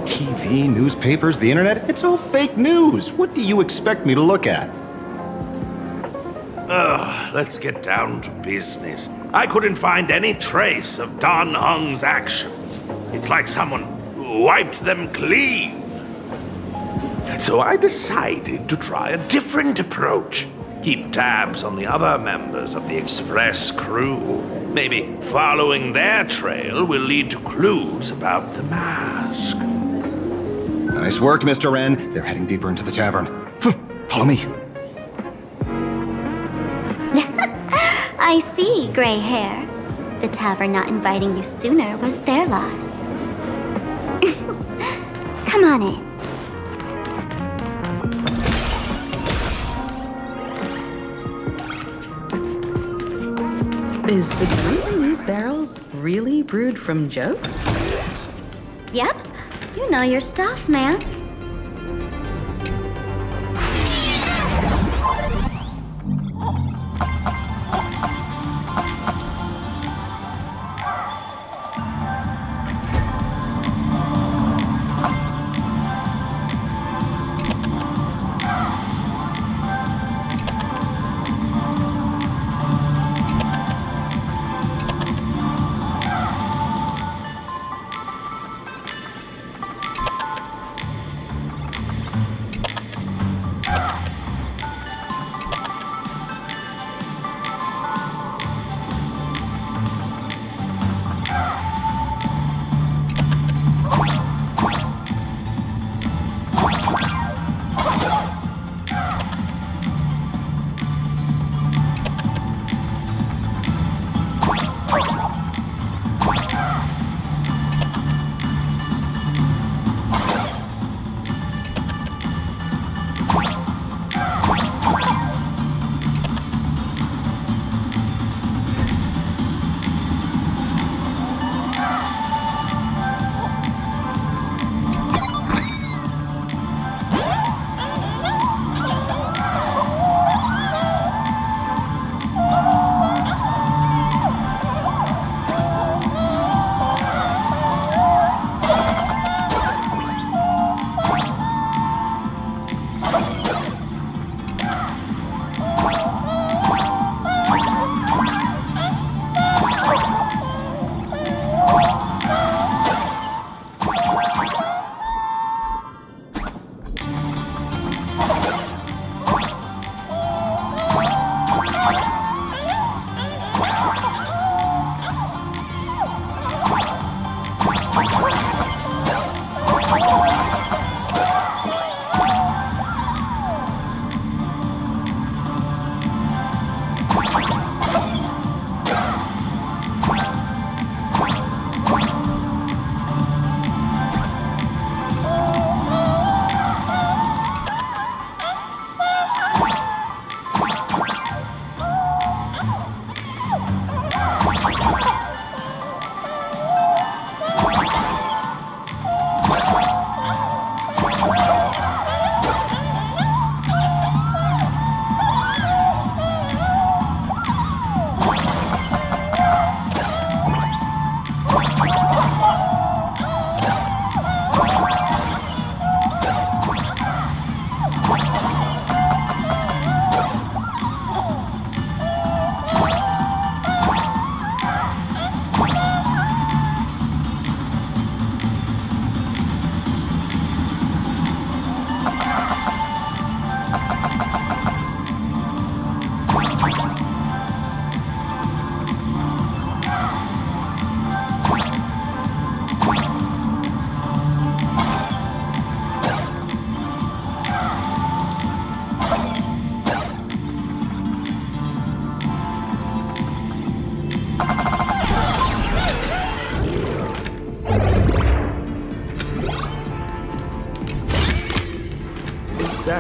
TV, newspapers, the internet, it's all fake news. What do you expect me to look at? Let's get down to business. I couldn't find any trace of Don Hung's actions. It's like someone wiped them clean. So I decided to try a different approach. Keep tabs on the other members of the Express crew. Maybe following their trail will lead to clues about the mask. Nice work, Mr. Wren. They're heading deeper into the tavern. Follow me. I see, gray hair. The tavern not inviting you sooner was their loss. Come on in. Is the glue in these barrels really brewed from jokes? Yep, you know your stuff, man.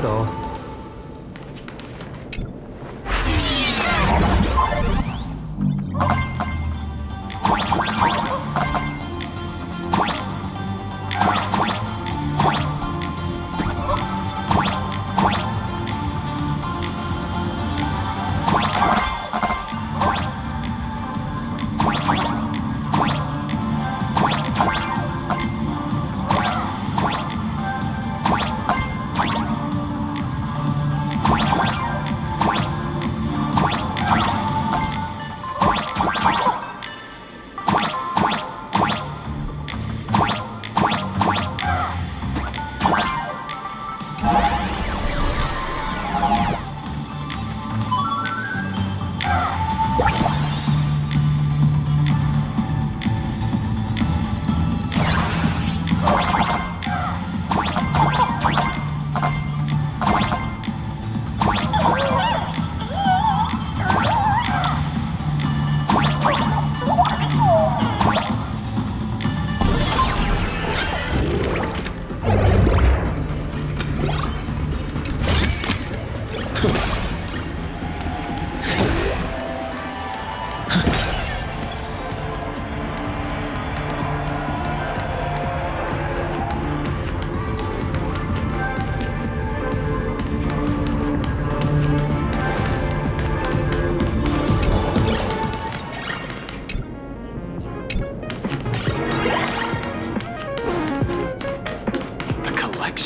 that all?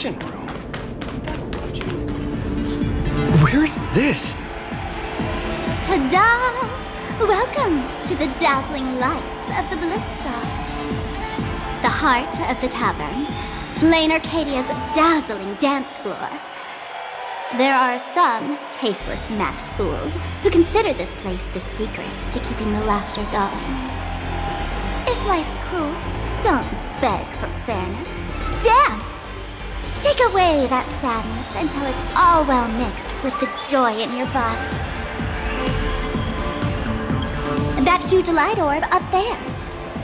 Room. Where's this? Ta-da! Welcome to the dazzling lights of the Ballista. The heart of the tavern, PLANARCADIA's dazzling dance floor. There are some tasteless masked fools who consider this place the secret to keeping the laughter going. If life's cruel, don't beg for fairness. Dance! Shake away that sadness until it's all well mixed with the joy in your body. That huge light orb up there.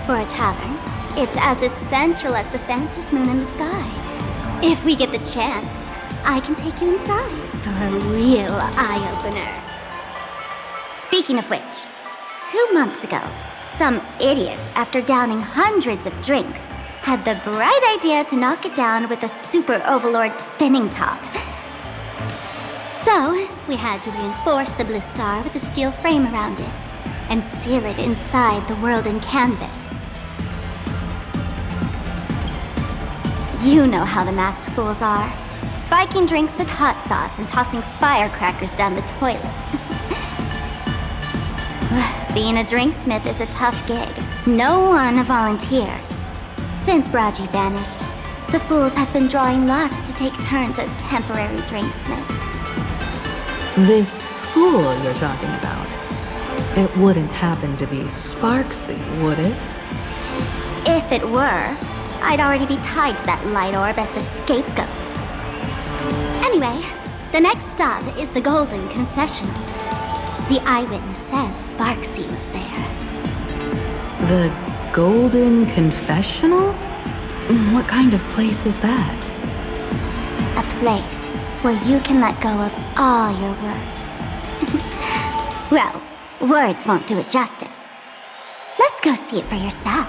For a tavern, it's as essential as the faintest moon in the sky. If we get the chance, I can take you inside for a real eye-opener. Speaking of which, 2 months ago, some idiot, after downing hundreds of drinks, had the bright idea to knock it down with a super overlord spinning top. So, we had to reinforce the blue star with a steel frame around it and seal it inside the world in canvas. You know how the masked fools are, spiking drinks with hot sauce and tossing firecrackers down the toilet. Being a drinksmith is a tough gig. No one volunteers. Since Braji vanished, the fools have been drawing lots to take turns as temporary drinksmiths. This fool you're talking about, it wouldn't happen to be Sparksy, would it? If it were, I'd already be tied to that light orb as the scapegoat. Anyway, the next stop is the Golden Confessional. The eyewitness says Sparksy was there. The Golden Confessional? What kind of place is that? A place where you can let go of all your worries. Well, words won't do it justice. Let's go see it for yourself.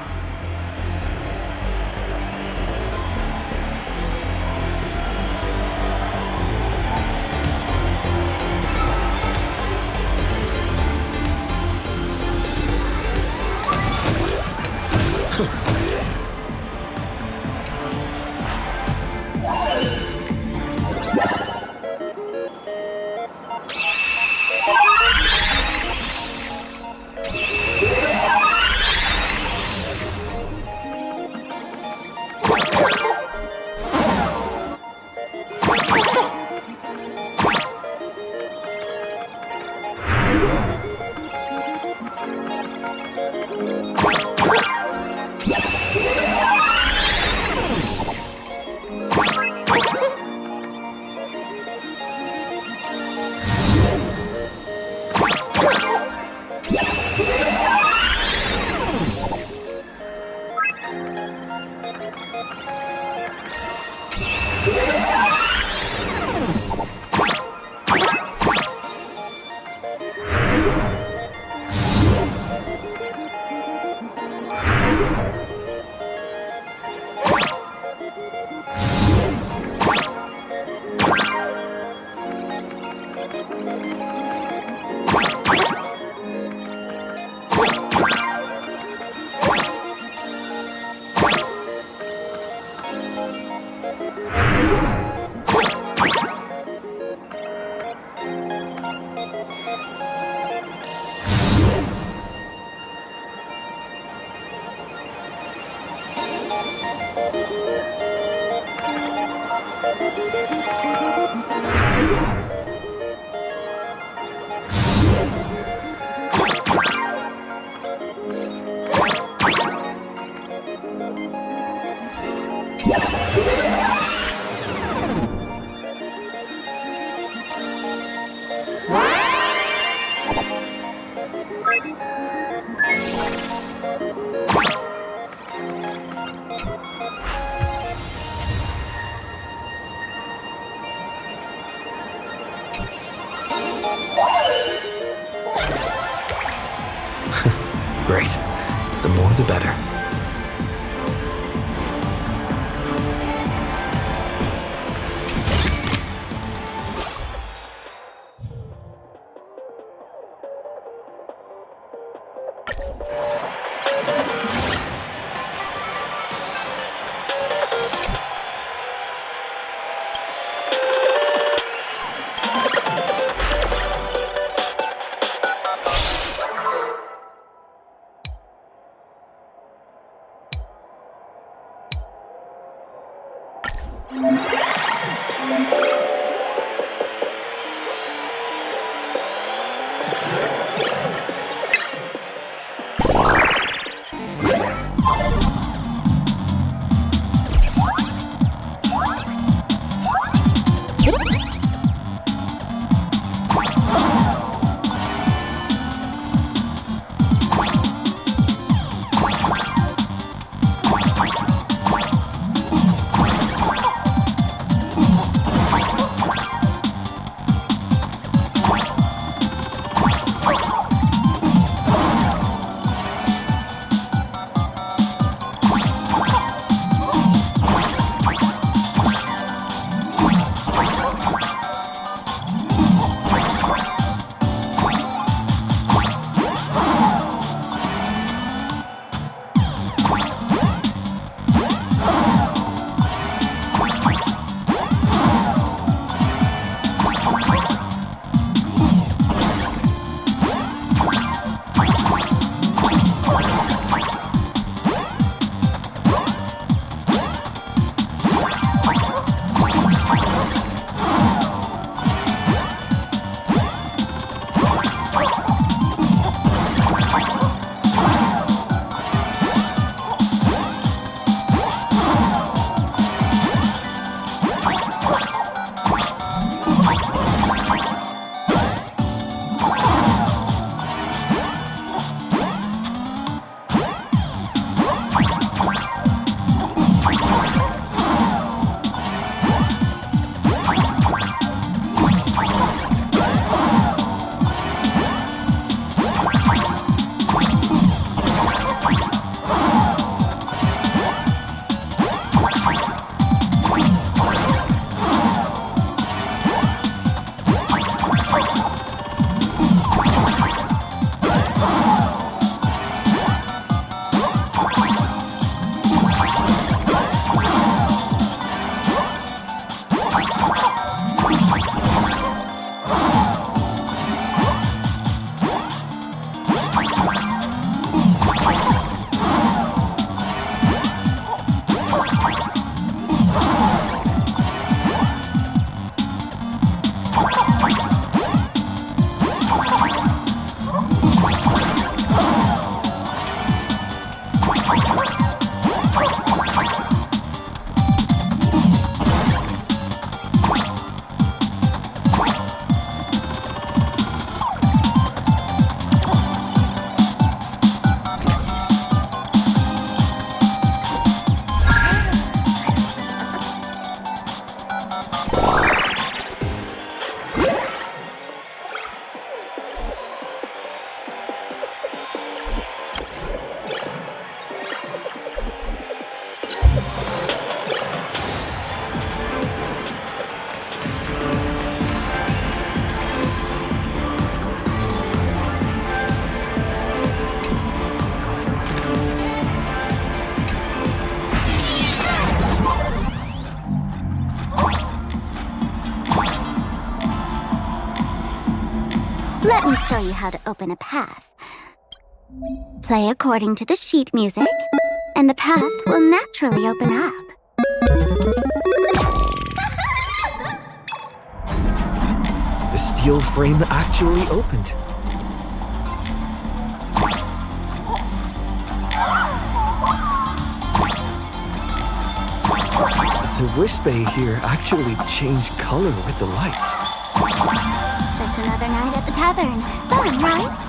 Great. The more the better. Let me show you how to open a path. Play according to the sheet music, and the path will naturally open up. The steel frame actually opened. The wrist bay here actually changed color with the lights. Just another night at the tavern. Fun, right?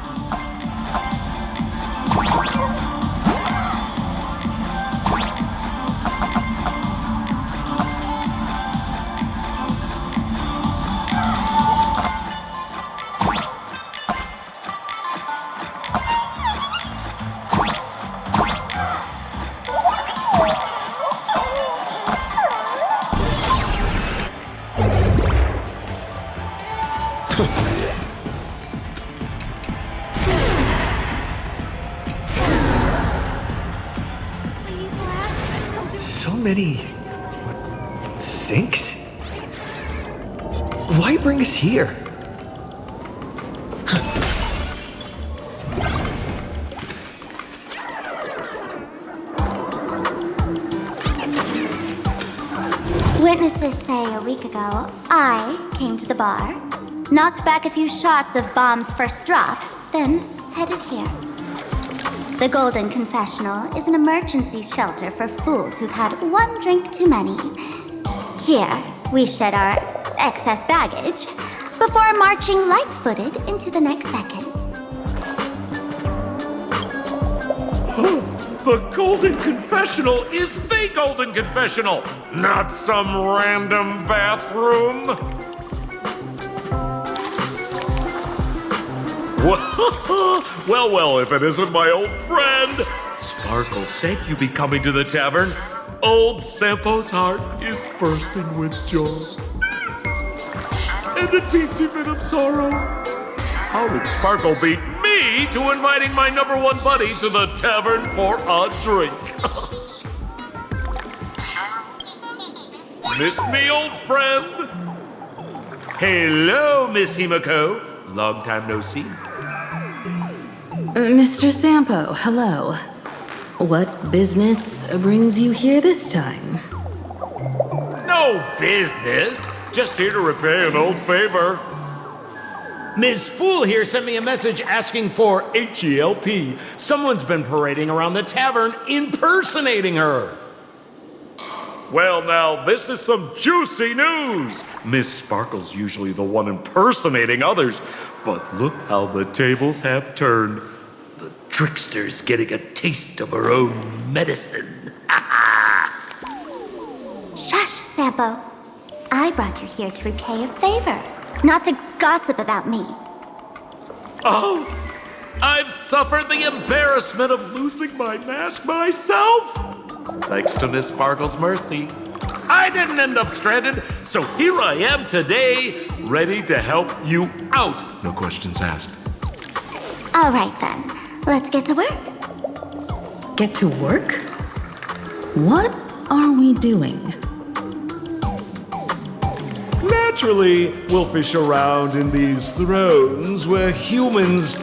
So many... sinks? Why bring us here? Witnesses say a week ago, I came to the bar, knocked back a few shots of Bomb's first drop, then headed here. The Golden Confessional is an emergency shelter for fools who've had one drink too many. Here, we shed our excess baggage before marching light-footed into the next second. The Golden Confessional is the Golden Confessional, not some random bathroom. Well, if it isn't my old friend. Sparkle said you'd be coming to the tavern. Old Sampo's heart is bursting with joy. And a teensy bit of sorrow. How did Sparkle beat me to inviting my number one buddy to the tavern for a drink? Miss me, old friend? Hello, Miss Himiko. Long time no see. Mr. Sampo, hello. What business brings you here this time? No business. Just here to repay an old favor. Ms. Fool here sent me a message asking for H-E-L-P. Someone's been parading around the tavern impersonating her. Well, now, this is some juicy news. Miss Sparkle's usually the one impersonating others, but look how the tables have turned. The trickster's getting a taste of her own medicine. Shush, Sampo. I brought you here to repay a favor, not to gossip about me. Oh, I've suffered the embarrassment of losing my mask myself. Thanks to Miss Sparkle's mercy, I didn't end up stranded, so here I am today, ready to help you out. No questions asked. All right, then. Let's get to work. Get to work? What are we doing? Naturally, we'll fish around in these thrones where humans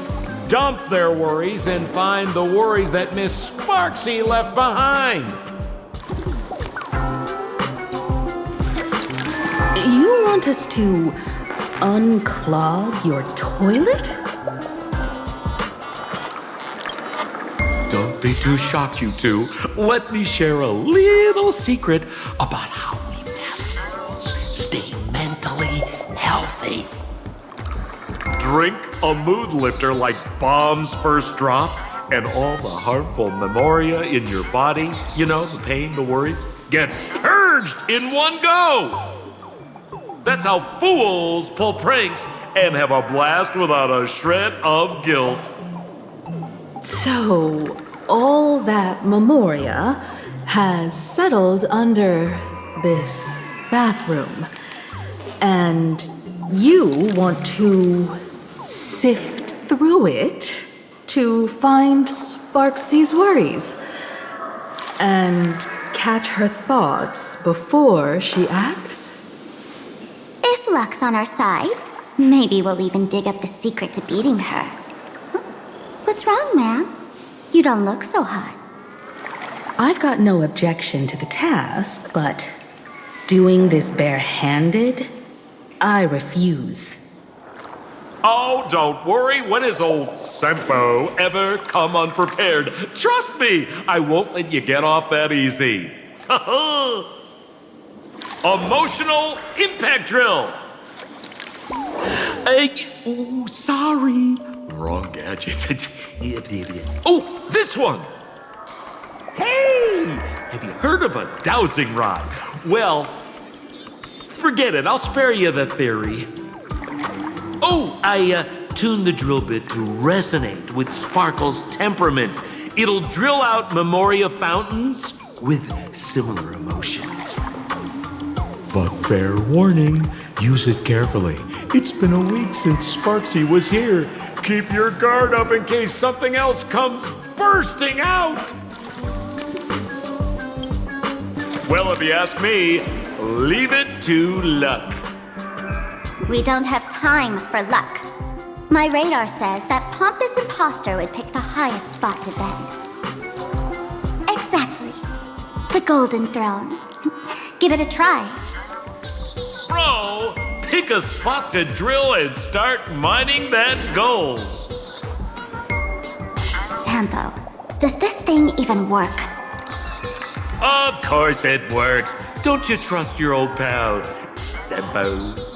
dump their worries and find the worries that Miss Sparksy left behind. You want us to unclog your toilet? Don't be too shocked, you two. Let me share a little secret about how we masked fools stay mentally healthy. Drink a mood lifter like Bomb's first drop, and all the harmful memoria in your body, you know, the pain, the worries, gets purged in one go. That's how fools pull pranks and have a blast without a shred of guilt. So, all that memoria has settled under this bathroom. And you want to sift through it to find Sparksy's worries and catch her thoughts before she acts? If luck's on our side, Maybe we'll even dig up the secret to beating her. Huh? What's wrong, ma'am? You don't look so hot. I've got no objection to the task, but doing this barehanded? I refuse. Oh, don't worry. When has old Sempo ever come unprepared? Trust me, I won't let you get off that easy. Emotional impact drill. Ooh, sorry. Wrong gadget. Oh, this one. Hey, have you heard of a dowsing rod? Well, forget it. I'll spare you the theory. Oh, I tuned the drill bit to resonate with Sparkle's temperament. It'll drill out Memoria fountains with similar emotions. But fair warning, use it carefully. It's been a week since Sparksy was here. Keep your guard up in case something else comes bursting out. Well, if you ask me, leave it to luck. We don't have time for luck. My radar says that Pompous Imposter would pick the highest spot to bend. Exactly. The Golden Throne. Give it a try. Bro, pick a spot to drill and start mining that gold. Sampo, does this thing even work? Of course it works. Don't you trust your old pal, Sempo?